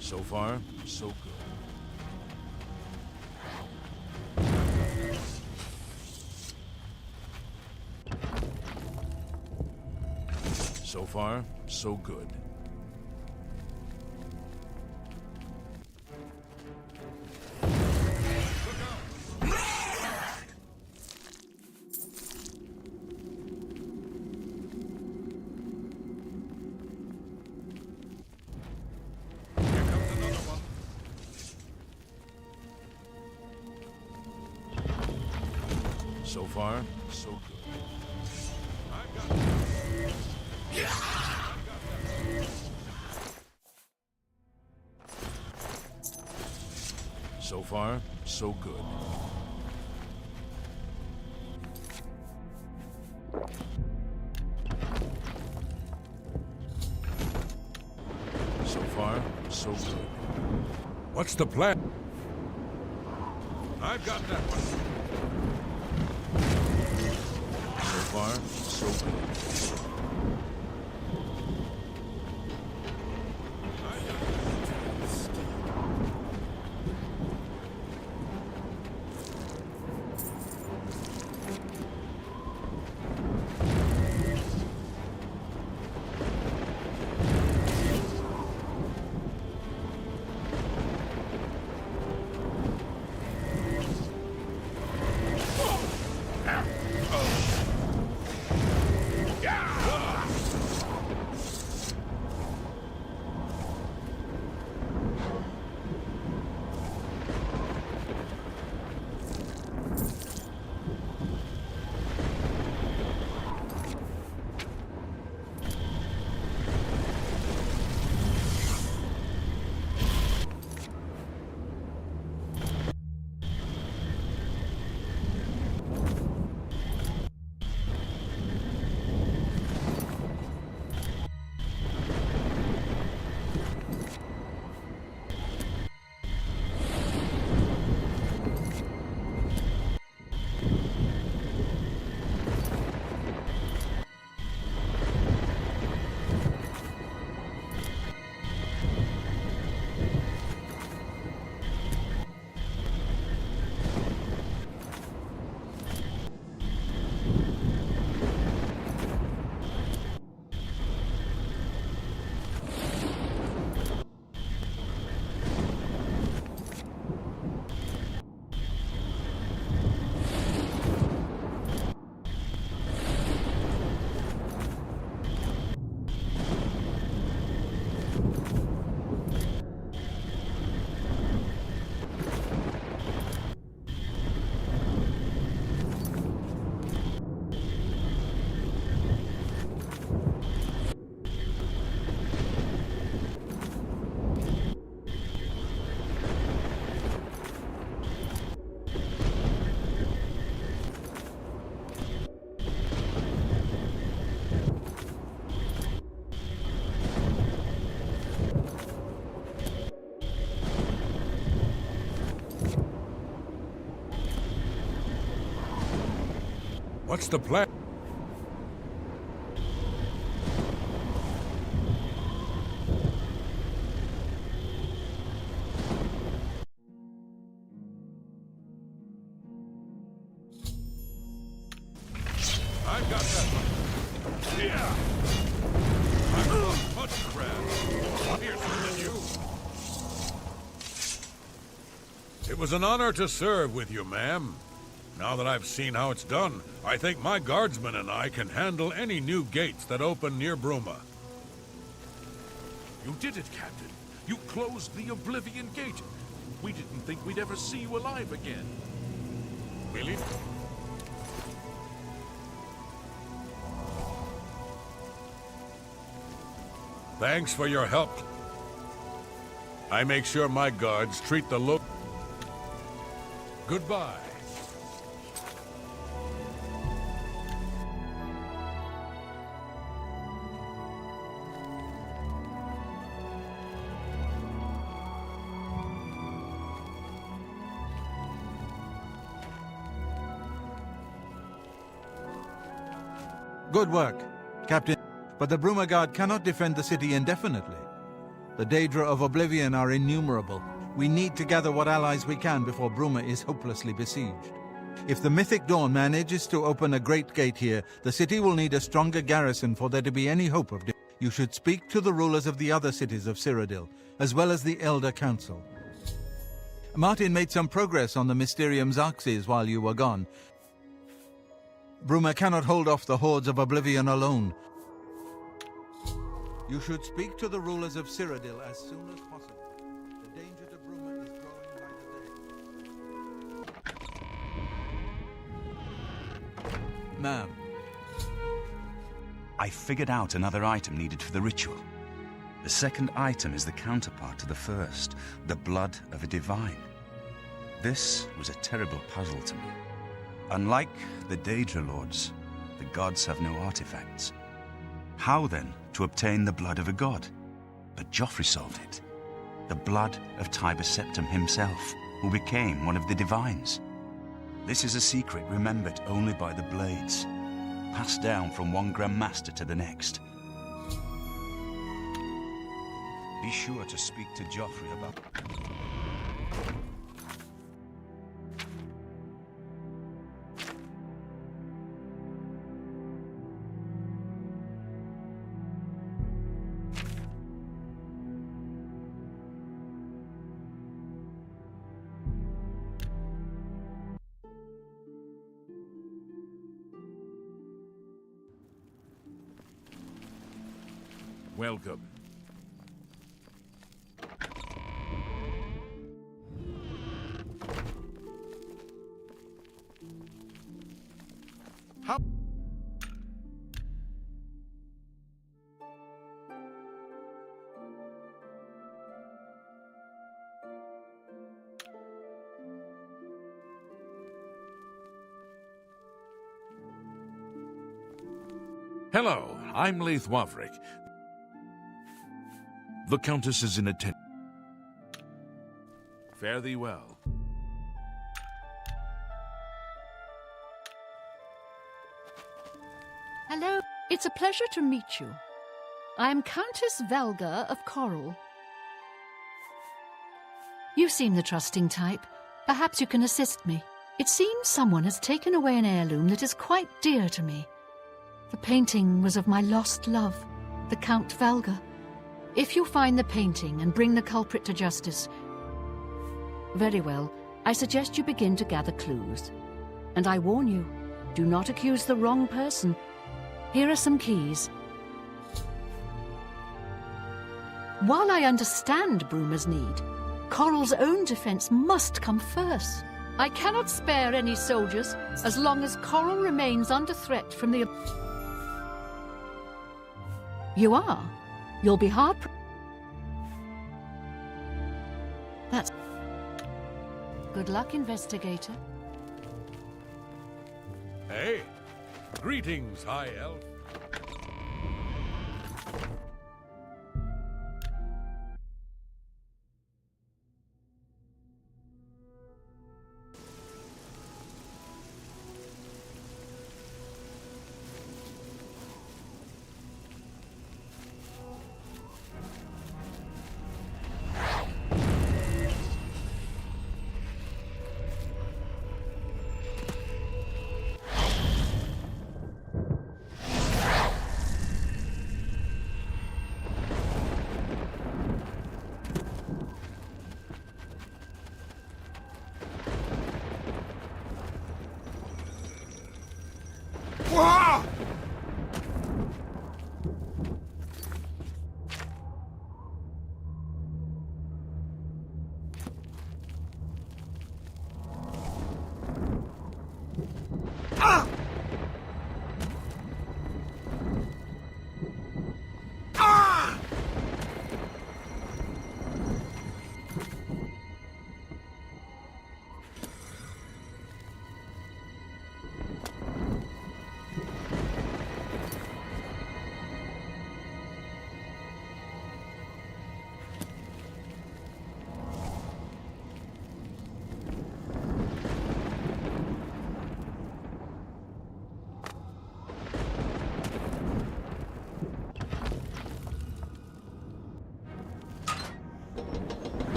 So far, so good. So far, so good. So far, so good. So far, so good. So far, so good. What's the plan? I've got that one. So far, so good. What's the plan? I've got that one. Yeah! I'm a much crab. Fiercer than you. It was an honor to serve with you, ma'am. Now that I've seen how it's done, I think my guardsmen and I can handle any new gates that open near Bruma. You did it, Captain. You closed the Oblivion Gate. We didn't think we'd ever see you alive again. Really? Thanks for your help. I make sure my guards treat the look. Goodbye. Good work, Captain. But the Bruma Guard cannot defend the city indefinitely. The Daedra of Oblivion are innumerable. We need to gather what allies we can before Bruma is hopelessly besieged. If the Mythic Dawn manages to open a great gate here, the city will need a stronger garrison for there to be any hope of You should speak to the rulers of the other cities of Cyrodiil, as well as the Elder Council. Martin made some progress on the Mysterium Xarxes while you were gone. Bruma cannot hold off the hordes of Oblivion alone. You should speak to the rulers of Cyrodiil as soon as possible. The danger to Bruma is growing by the day. Ma'am. I figured out another item needed for the ritual. The second item is the counterpart to the first, the blood of a divine. This was a terrible puzzle to me. Unlike the Daedra Lords, the gods have no artifacts. How, then, to obtain the blood of a god? But Joffrey solved it. The blood of Tiber Septim himself, who became one of the divines. This is a secret remembered only by the Blades, passed down from one Grand Master to the next. Be sure to speak to Joffrey about... Welcome. How? Hello, I'm Leith Wavrik. The Countess is in attendance. Fare thee well. Hello. It's a pleasure to meet you. I am Countess Velga of Coral. You seem the trusting type. Perhaps you can assist me. It seems someone has taken away an heirloom that is quite dear to me. The painting was of my lost love, the Count Velga. If you find the painting and bring the culprit to justice, very well, I suggest you begin to gather clues. And I warn you, do not accuse the wrong person. Here are some keys. While I understand Bruma's need, Coral's own defense must come first. I cannot spare any soldiers as long as Coral remains under threat from the... You are. You'll be hard... That's... Good luck, investigator. Hey, greetings, High Elf.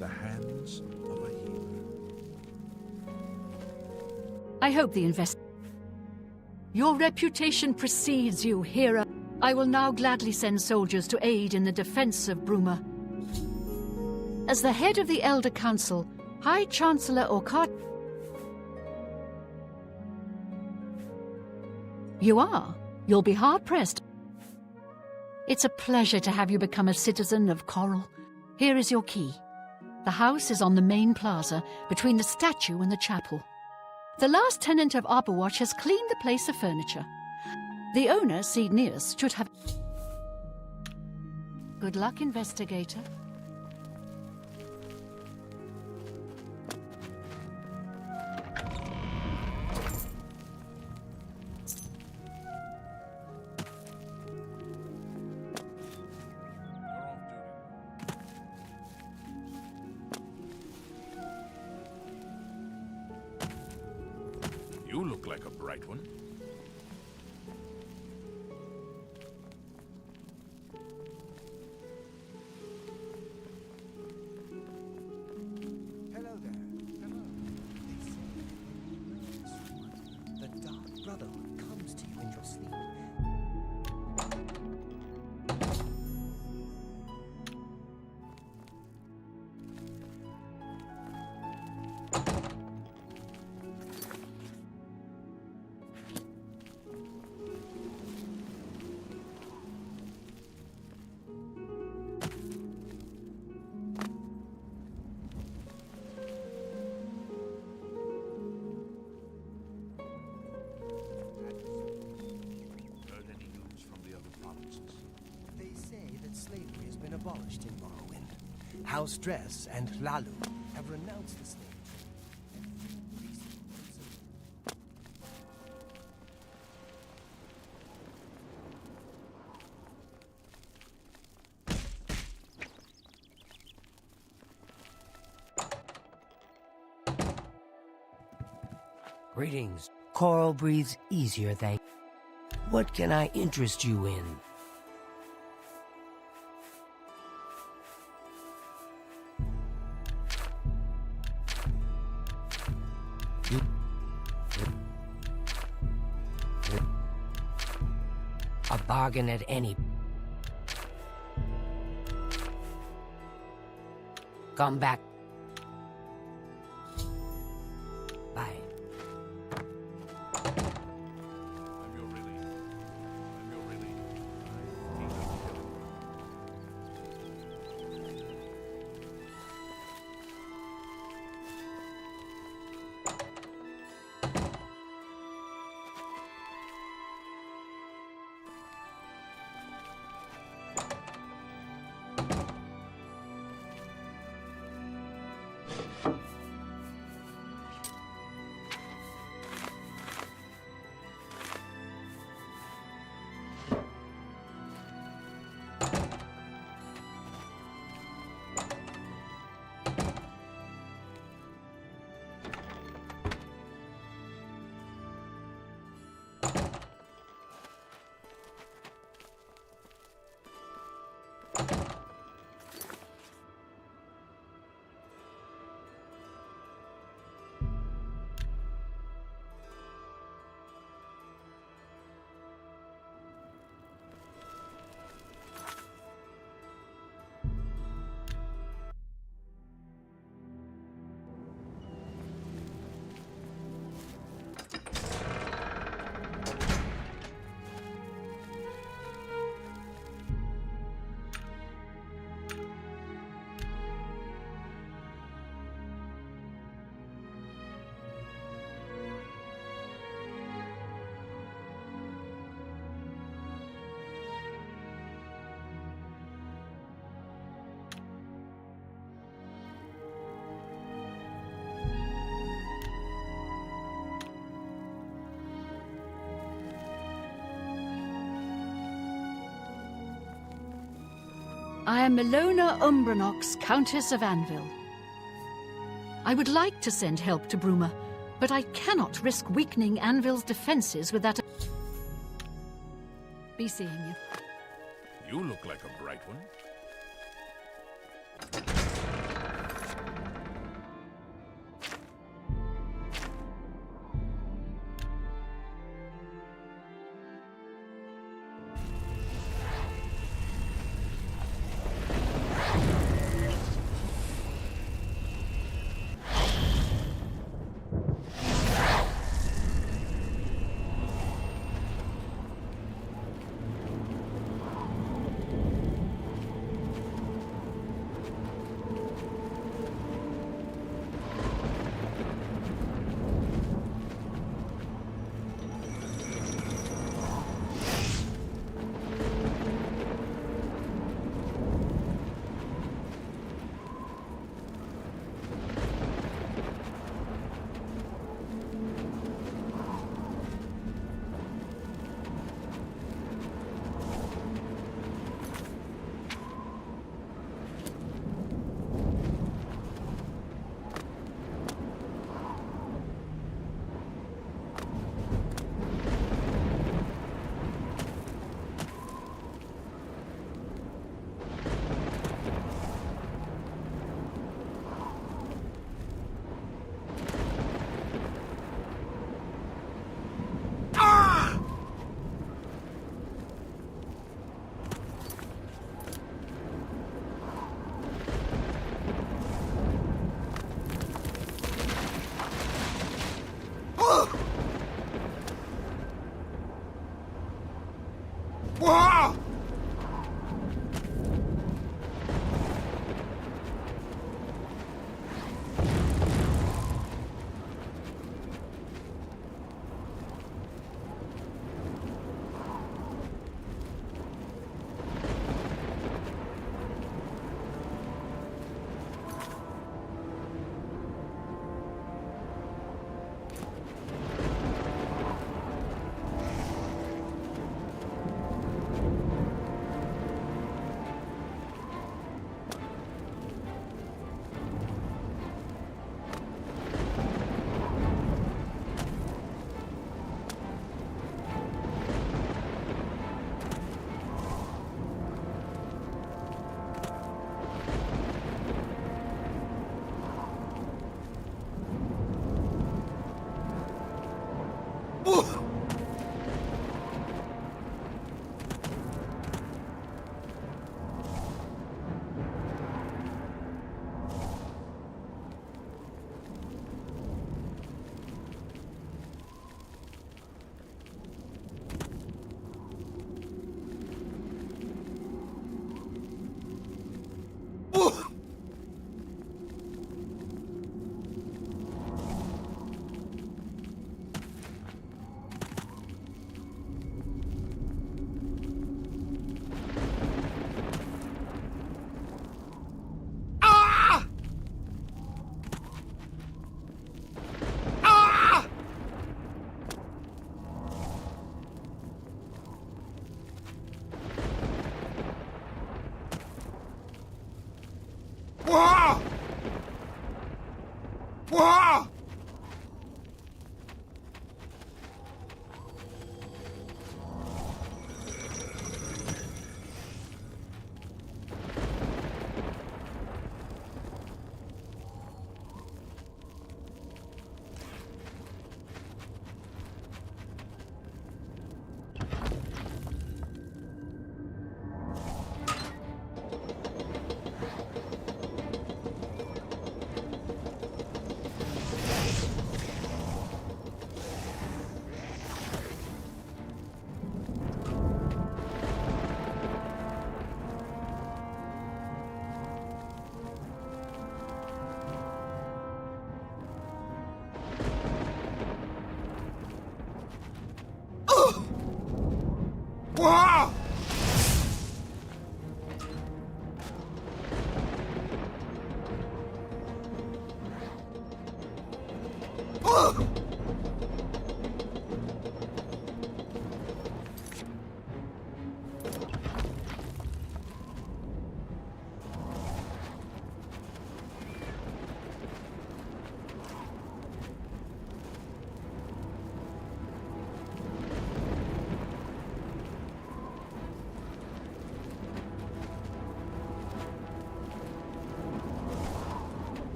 the hands of a healer. I hope the Your reputation precedes you, hero. I will now gladly send soldiers to aid in the defense of Bruma. As the head of the Elder Council, High Chancellor Orkart... You are. You'll be hard-pressed. It's a pleasure to have you become a citizen of Coral. Here is your key. The house is on the main plaza, between the statue and the chapel. The last tenant of Arborwatch has cleaned the place of furniture. The owner, Cedneus, should have... Good luck, investigator. You look like a bright one. Hello there. Hello. They say the Dark Brotherhood comes to you in your sleep. Slavery has been abolished in Morrowind. House Dress and Lalu have renounced the slave trade. Greetings. Coral breathes easier, thank you. What can I interest you in? A bargain at any... Come back. Bye. I am Milona Umbranox, Countess of Anvil. I would like to send help to Bruma, but I cannot risk weakening Anvil's defenses with that... Be seeing you. You look like a bright one.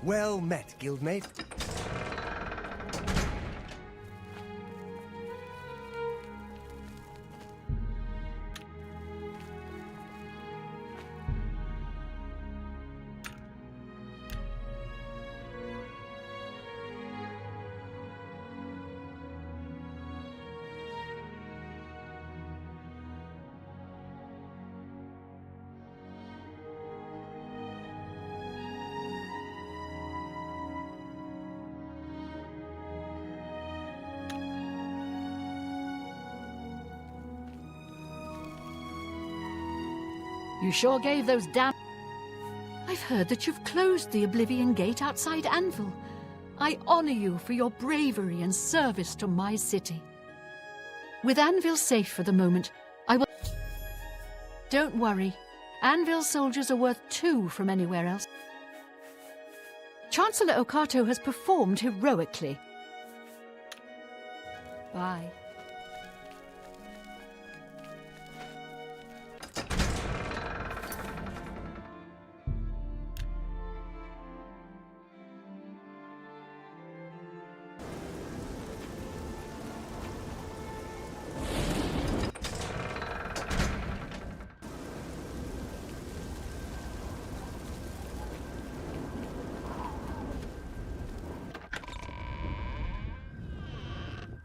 Well met, guildmate. You sure gave those damn... I've heard that you've closed the Oblivion Gate outside Anvil. I honor you for your bravery and service to my city. With Anvil safe for the moment, I will... Don't worry. Anvil's soldiers are worth 2 from anywhere else. Chancellor Okato has performed heroically. Bye.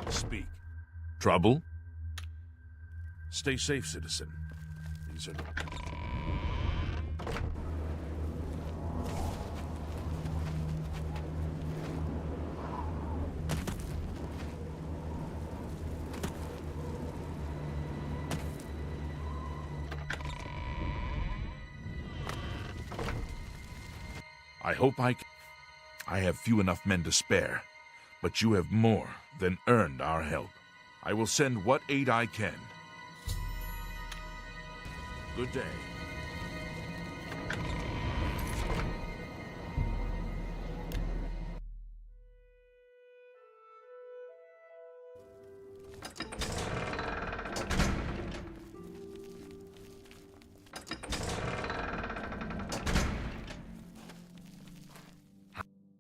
Speak. Trouble? Stay safe, citizen. These are... I hope I have few enough men to spare, but you have more than earned our help. I will send what aid I can. Good day.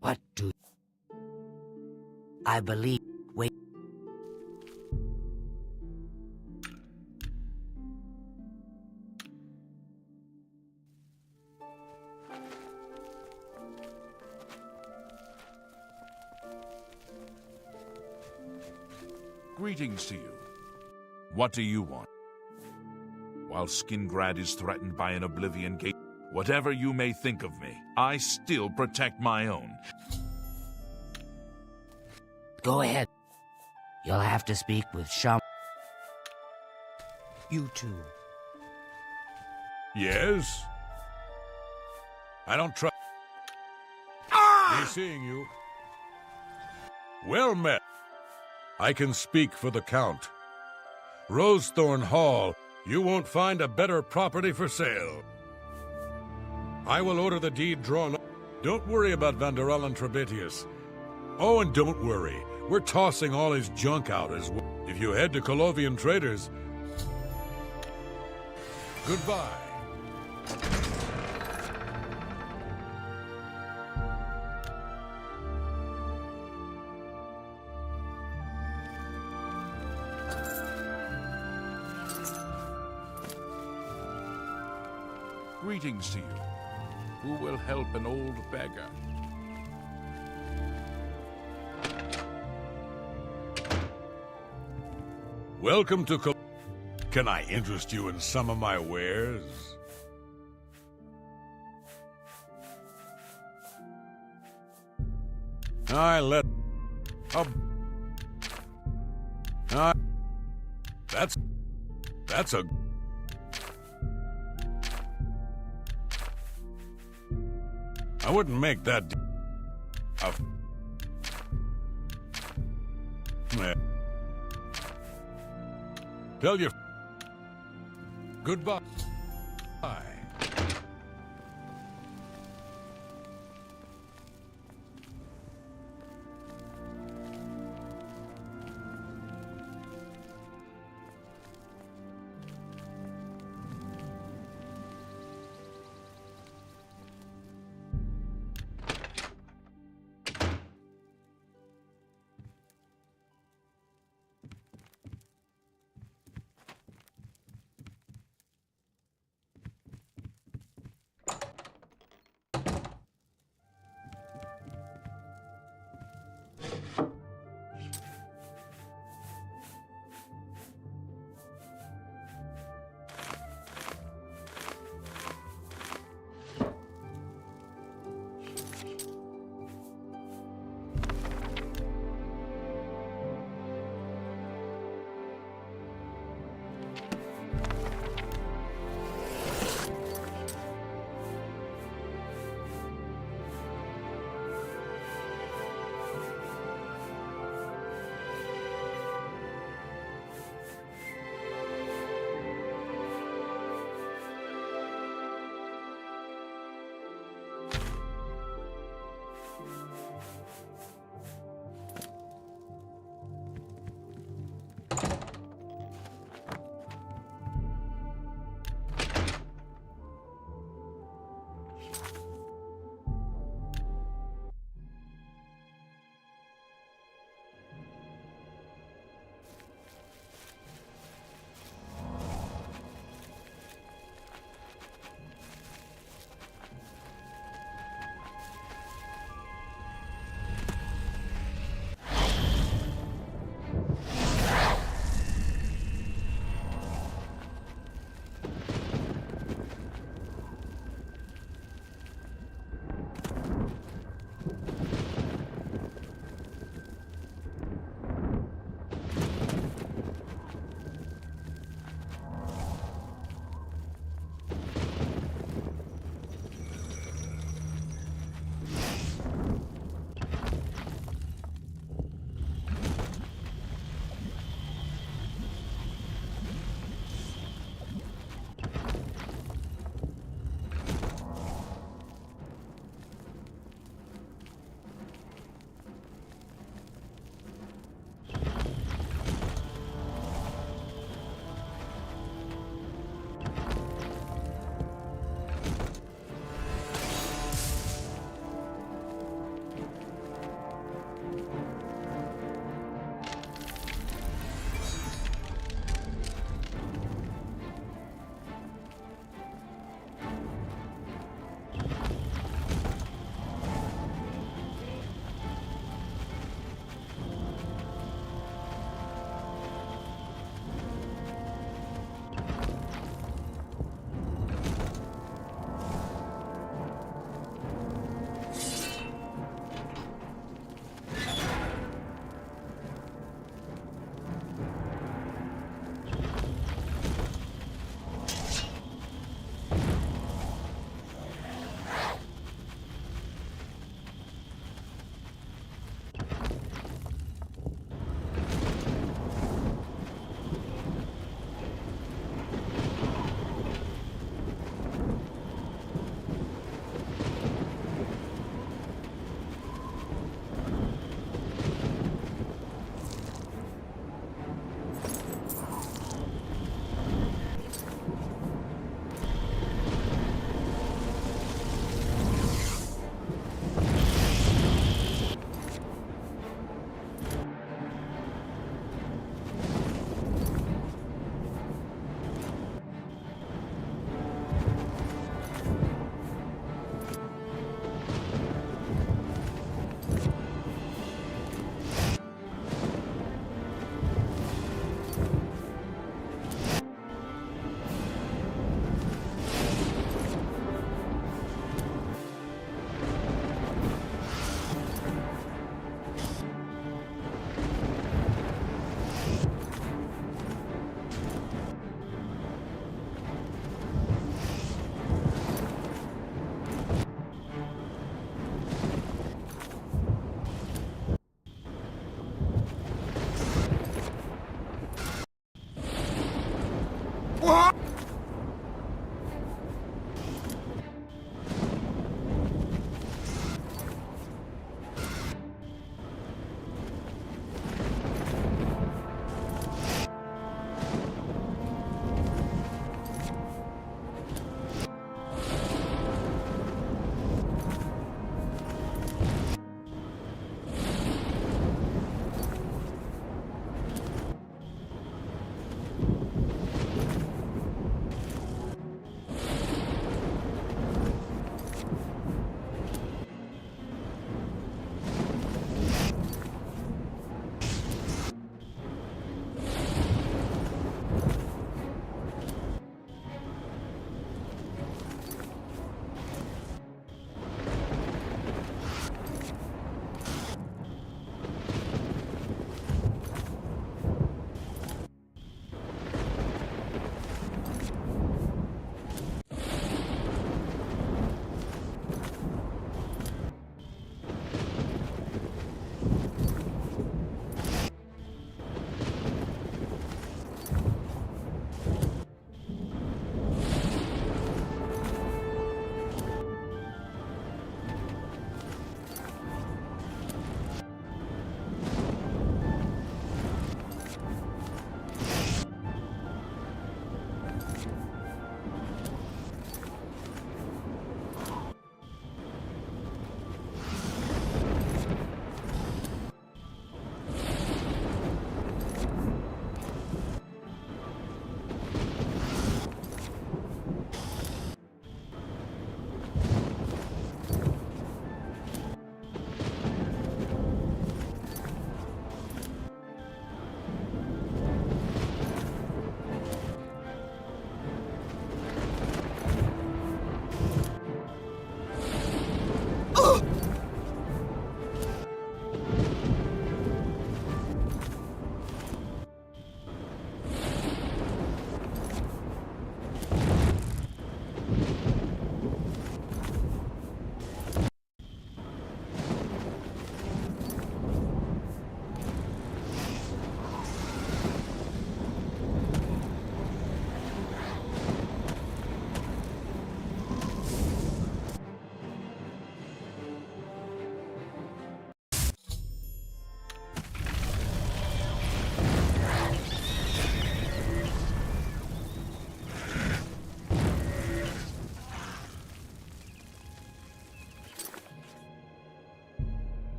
What do... I believe... Wait. Greetings to you. What do you want? While Skingrad is threatened by an Oblivion Gate, whatever you may think of me, I still protect my own. Go ahead. You'll have to speak with Sham. You two. Yes? I don't trust... Be seeing you. Well met. I can speak for the Count. Rosethorn Hall, you won't find a better property for sale. I will order the deed drawn up. Don't worry about Vanderell and Trebitius. Oh, and don't worry. We're tossing all his junk out as well. If you head to Colovian Traders... Goodbye. Greetings to you. Who will help an old beggar? Welcome to Can I interest you in some of my wares? That's a... I wouldn't make that... Tell your... Goodbye. Bye.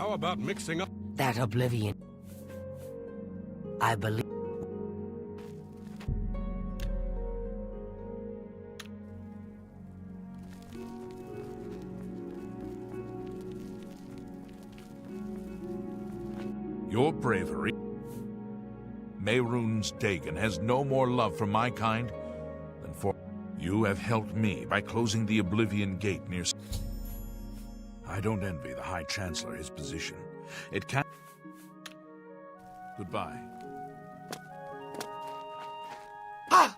How about mixing up That Oblivion. I believe. Your bravery. Mehrunes Dagon has no more love for my kind than for... You have helped me by closing the Oblivion Gate near... I don't envy the High Chancellor his position. It can... Goodbye. Ah!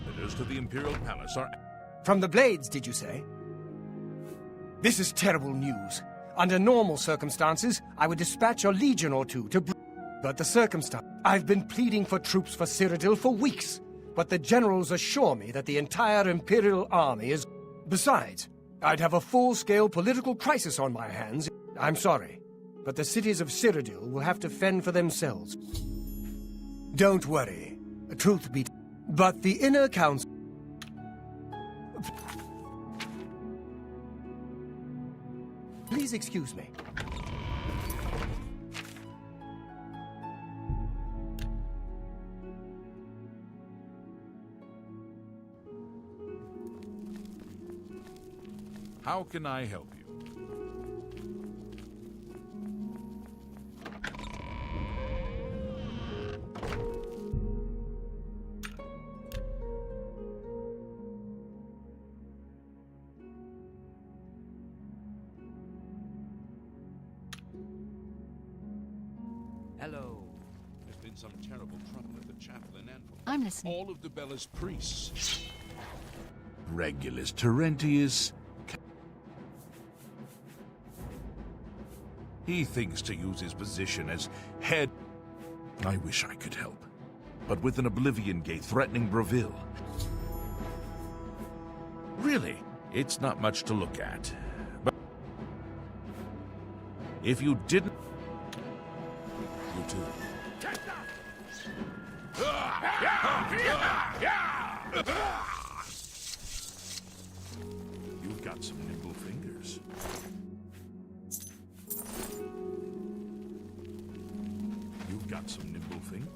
Letters to the Imperial Palace are... From the Blades, did you say? This is terrible news. Under normal circumstances, I would dispatch a legion or two to... But the circumstance... I've been pleading for troops for Cyrodiil for weeks, but the generals assure me that the entire Imperial army is... Besides, I'd have a full-scale political crisis on my hands. I'm sorry, but the cities of Cyrodiil will have to fend for themselves. Don't worry. Truth be... But the Inner Council... Please excuse me. How can I help you? Hello. There's been some terrible trouble at the chapel in Anvil. I'm listening. All of de Bella's priests, Regulus, Terentius, he thinks to use his position as head. I wish I could help, but with an Oblivion Gate threatening Breville, really, it's not much to look at. But if you didn't, you too. You've got some nimble fingers. You've got some nimble fingers.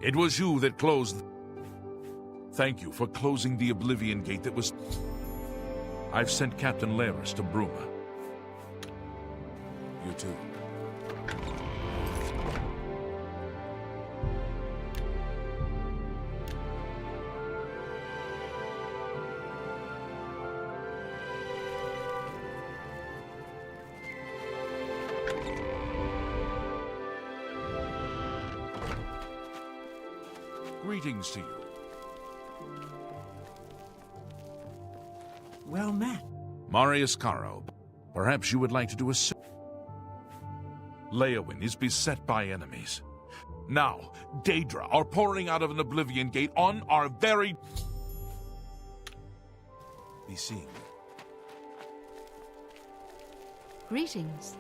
It was you that closed. Thank you for closing the Oblivion Gate that was. I've sent Captain Laris to Bruma. You too. Greetings to you. Well met. Marius Caro, perhaps you would like to do a... Leowyn is beset by enemies. Now, Daedra are pouring out of an Oblivion Gate on our very... Be seeing. Greetings.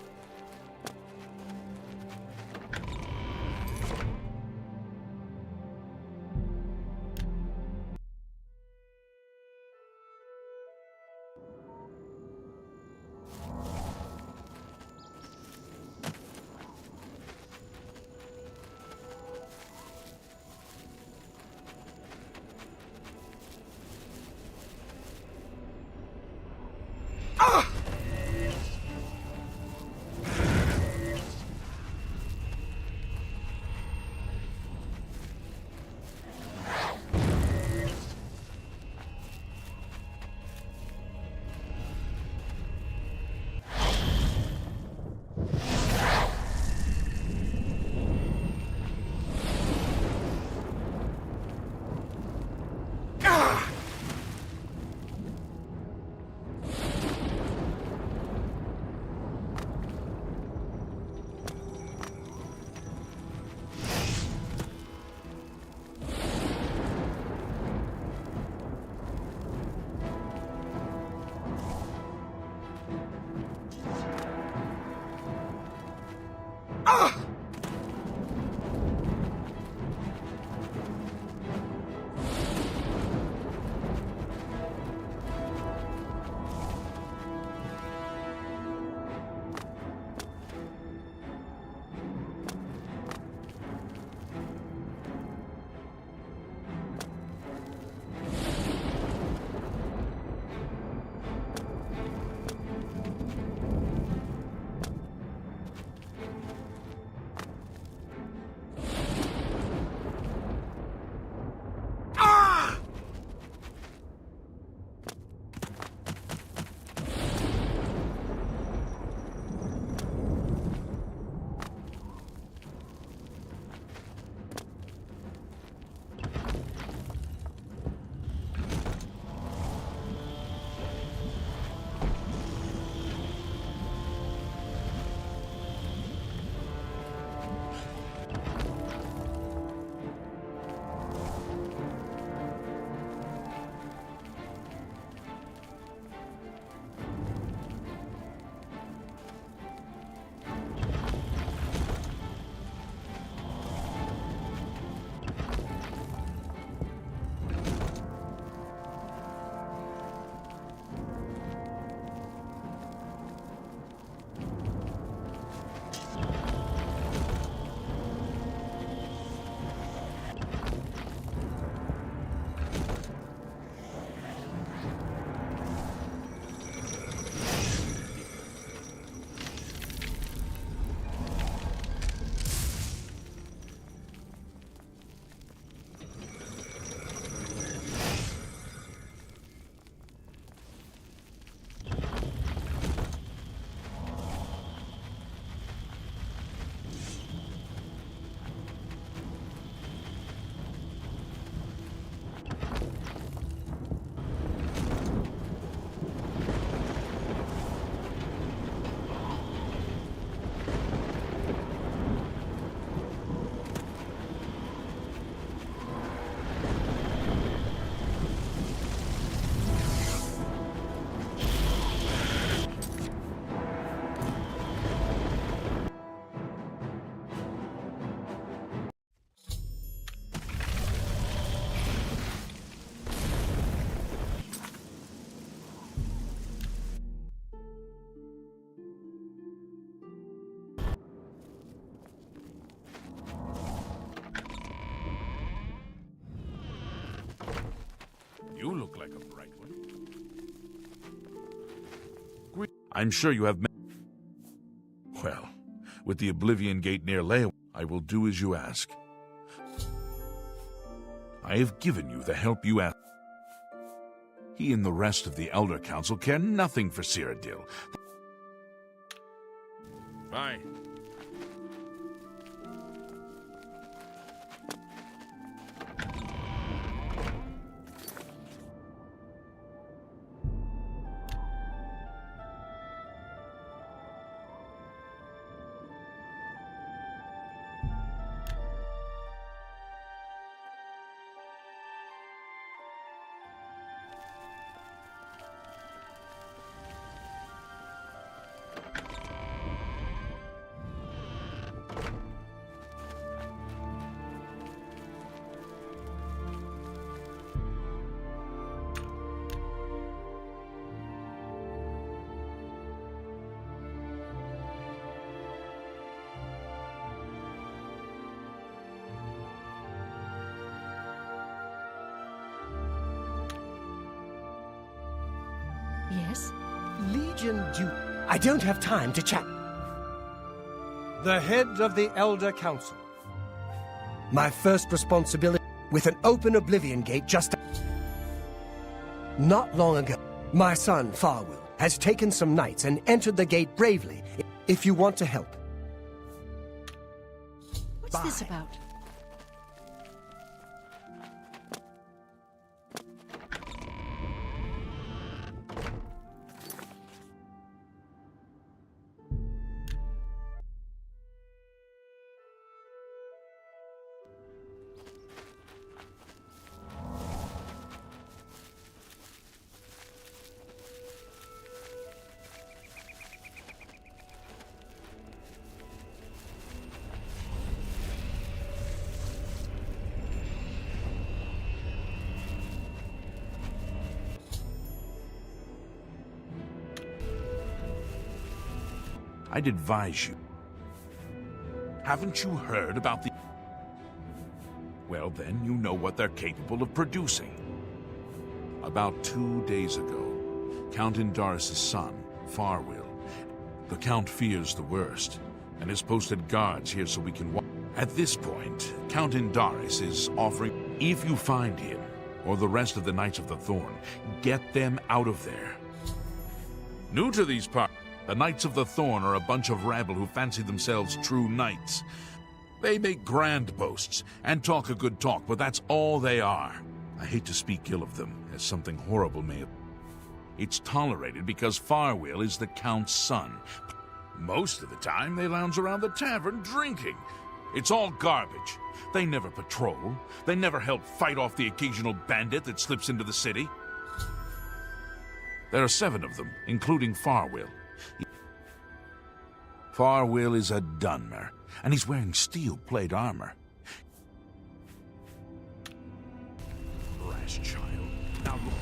I'm sure you have... Well, with the Oblivion Gate near Leia, I will do as you ask. I have given you the help you asked. He and the rest of the Elder Council care nothing for Cyrodiil. Bye. Yes? Legion Duke. I don't have time to chat. The head of the Elder Council. My first responsibility with an open Oblivion Gate just... Not long ago, my son, Farwill, has taken some knights and entered the gate bravely. If you want to help. What's this about? I'd advise you. Haven't you heard about the... Well, then you know what they're capable of producing. About 2 days ago, Count Indaris' son, Farwill. The Count fears the worst, and has posted guards here so we can watch. At this point, Count Indaris is offering... If you find him, or the rest of the Knights of the Thorn, get them out of there. New to these parts, the Knights of the Thorn are a bunch of rabble who fancy themselves true knights. They make grand boasts and talk a good talk, but that's all they are. I hate to speak ill of them, as something horrible may have... It's tolerated because Farwill is the Count's son. Most of the time, they lounge around the tavern drinking. It's all garbage. They never patrol. They never help fight off the occasional bandit that slips into the city. There are 7 of them, including Farwill. Farwill is a Dunmer, and he's wearing steel-plate armor. Brass child. Now look.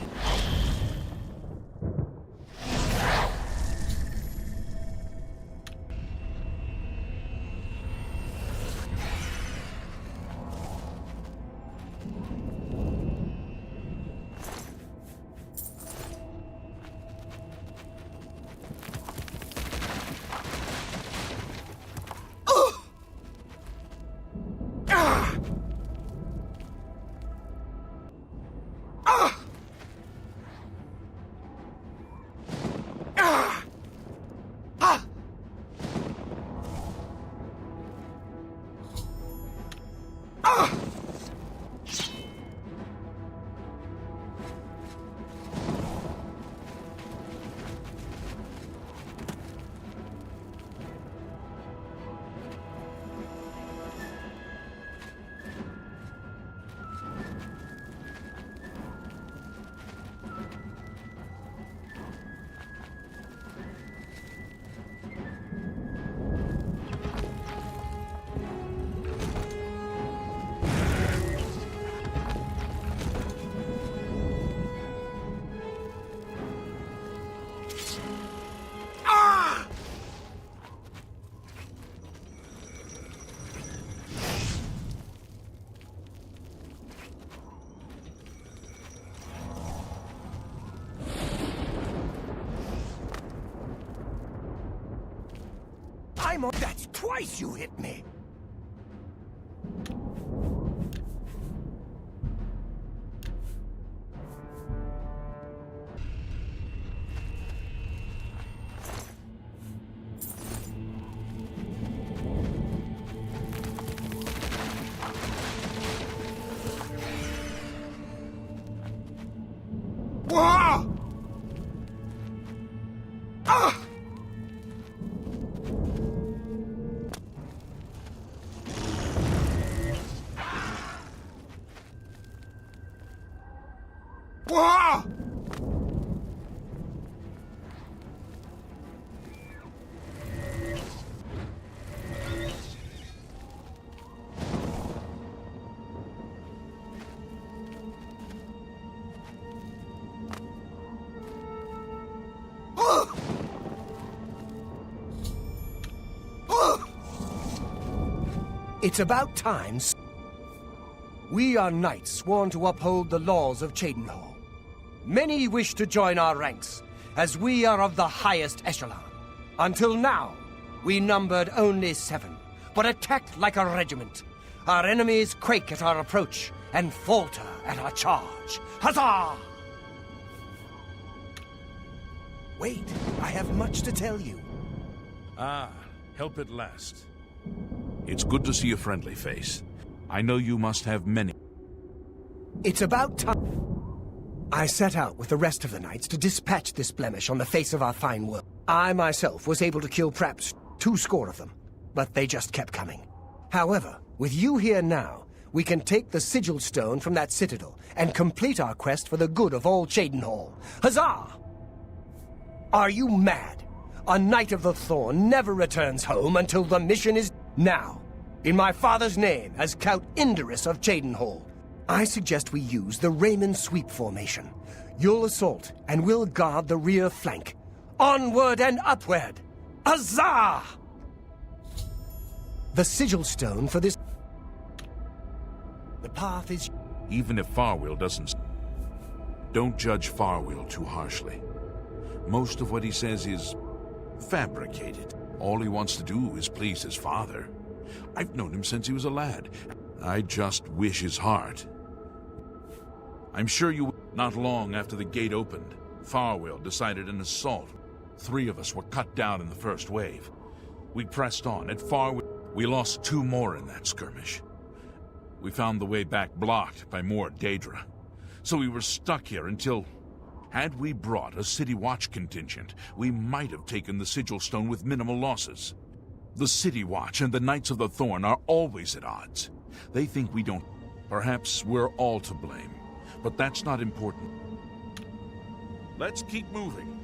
I'm on. That's twice you hit me. Wah! Ah! Wah! It's about time. We are knights sworn to uphold the laws of Cheydinhal. Many wish to join our ranks, as we are of the highest echelon. Until now, we numbered only 7, but attacked like a regiment. Our enemies quake at our approach and falter at our charge. Huzzah! Wait, I have much to tell you. Ah, help at last. It's good to see a friendly face. I know you must have many. It's about time. I set out with the rest of the knights to dispatch this blemish on the face of our fine world. I myself was able to kill perhaps 2 of them, but they just kept coming. However, with you here now, we can take the sigil stone from that citadel and complete our quest for the good of all Cheydinhal. Huzzah! Are you mad? A Knight of the Thorn never returns home until the mission is... Now, in my father's name, as Count Indorus of Cheydinhal, I suggest we use the Raymond Sweep formation. You'll assault, and we'll guard the rear flank. Onward and upward! Huzzah! The sigil stone for this... The path is... Even if Farwell doesn't... Don't judge Farwell too harshly. Most of what he says is... fabricated. All he wants to do is please his father. I've known him since he was a lad. I just wish his heart. I'm sure you... Not long after the gate opened, Farwell decided an assault. 3 of us were cut down in the first wave. We pressed on. At Farwell, we lost 2 more in that skirmish. We found the way back blocked by more Daedra. So we were stuck here until... Had we brought a City Watch contingent, we might have taken the Sigil Stone with minimal losses. The City Watch and the Knights of the Thorn are always at odds. They think we don't... Perhaps we're all to blame, but that's not important. Let's keep moving.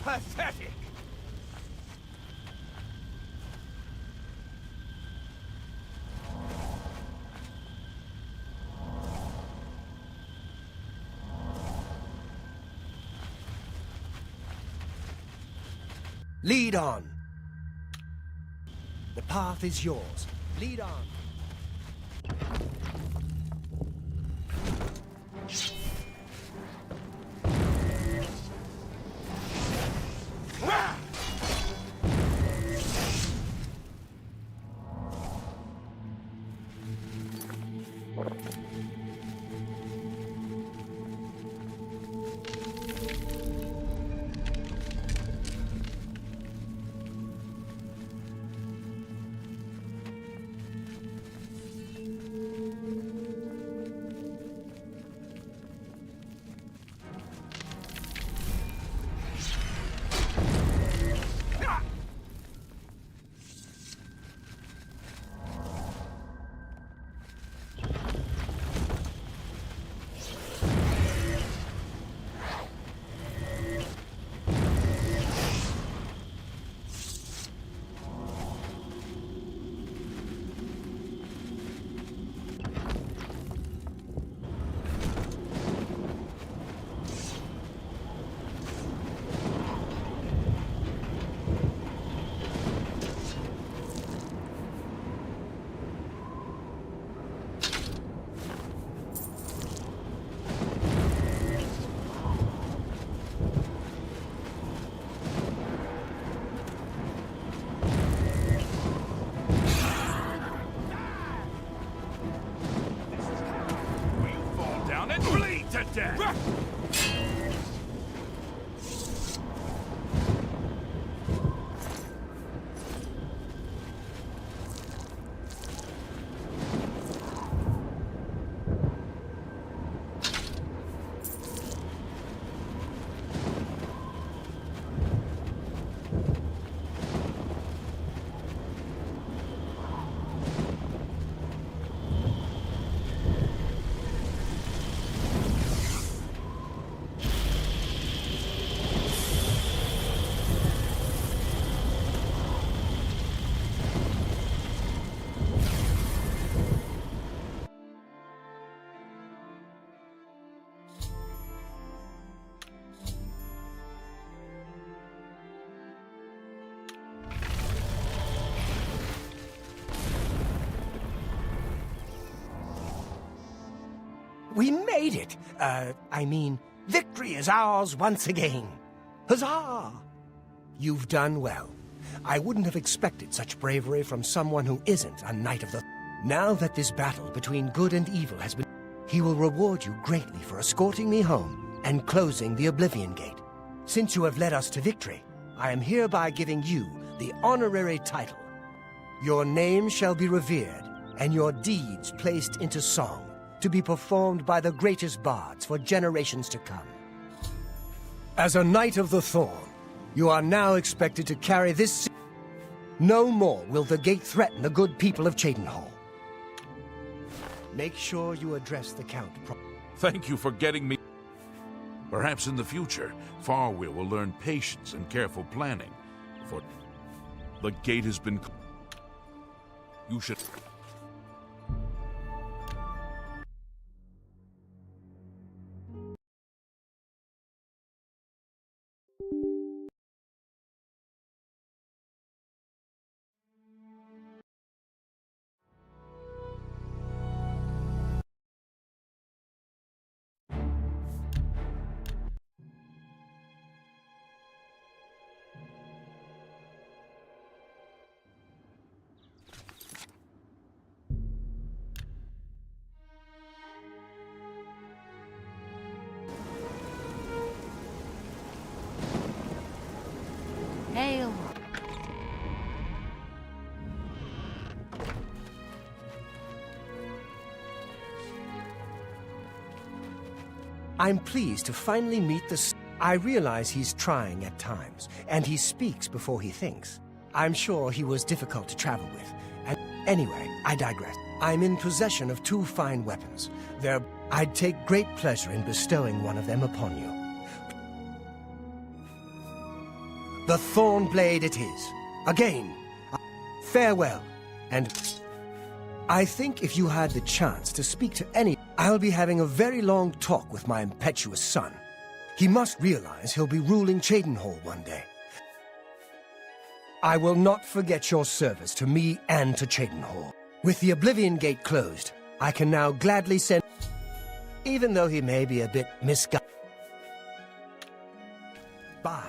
Pathetic! Lead on. The path is yours. Lead on. We made it! I mean, victory is ours once again. Huzzah! You've done well. I wouldn't have expected such bravery from someone who isn't a Knight of the... Now that this battle between good and evil has been... He will reward you greatly for escorting me home and closing the Oblivion Gate. Since you have led us to victory, I am hereby giving you the honorary title. Your name shall be revered, and your deeds placed into song, to be performed by the greatest bards for generations to come. As a Knight of the Thorn, you are now expected to carry this... No more will the gate threaten the good people of Cheydinhal. Make sure you address the Count Thank you for getting me... Perhaps in the future, Farweir will learn patience and careful planning. For the gate has been... You should... Hail. I'm pleased to finally meet the... I realize he's trying at times, and he speaks before he thinks. I'm sure he was difficult to travel with, and anyway, I digress. I'm in possession of 2 fine weapons. I'd take great pleasure in bestowing one of them upon you. The Thorn Blade it is. Again, farewell, and I think if you had the chance to speak to any... I'll be having a very long talk with my impetuous son. He must realize he'll be ruling Cheydinhal one day. I will not forget your service to me and to Cheydinhal. With the Oblivion Gate closed, I can now gladly send... Even though he may be a bit misguided. Bye.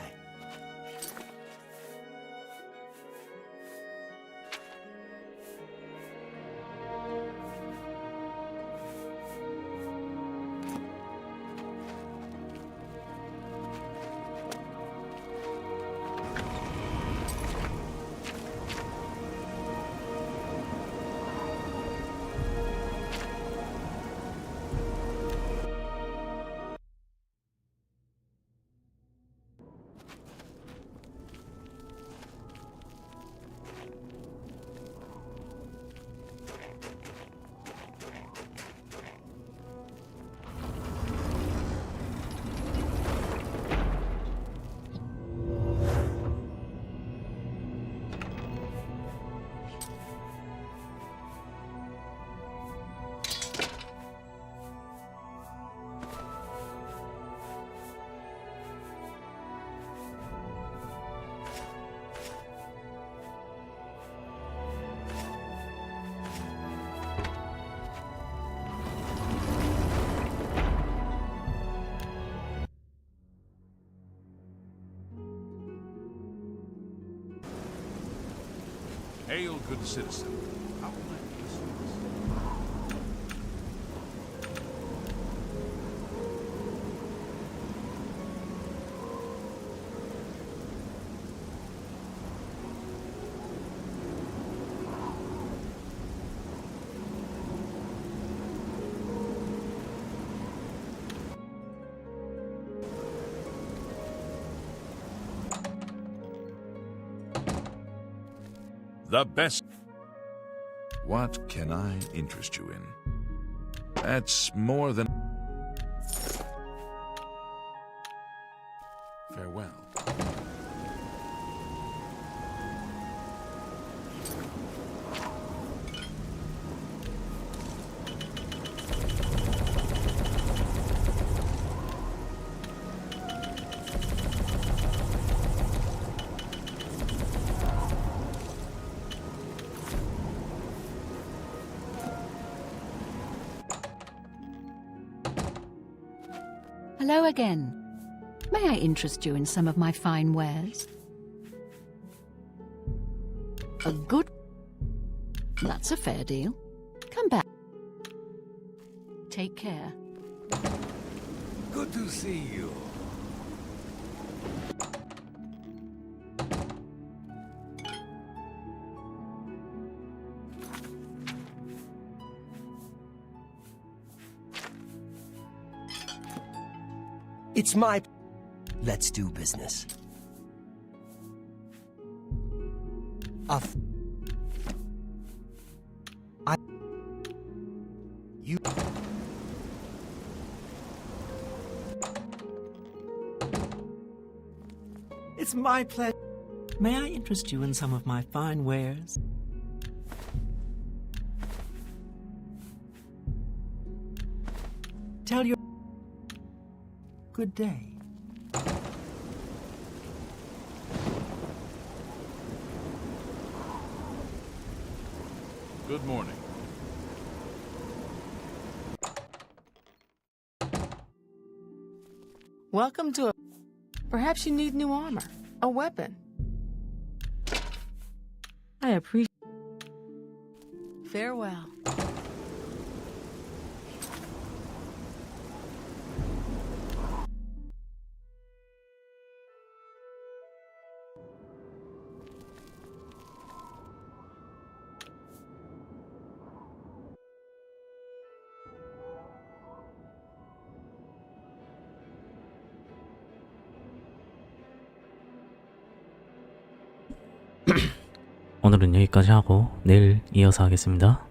Hail, good citizen. How will I be of service? The best. What can I interest you in? That's more than... Farewell. Hello again. May I interest you in some of my fine wares? A good... That's a fair deal. Come back. Take care. Good to see you. It's my... Let's do business. You... It's my pleasure. May I interest you in some of my fine wares? Tell your... Good day. Good morning. Welcome to a... Perhaps you need new armor. A weapon. I appreciate... Farewell. 오늘은 여기까지 하고 내일 이어서 하겠습니다.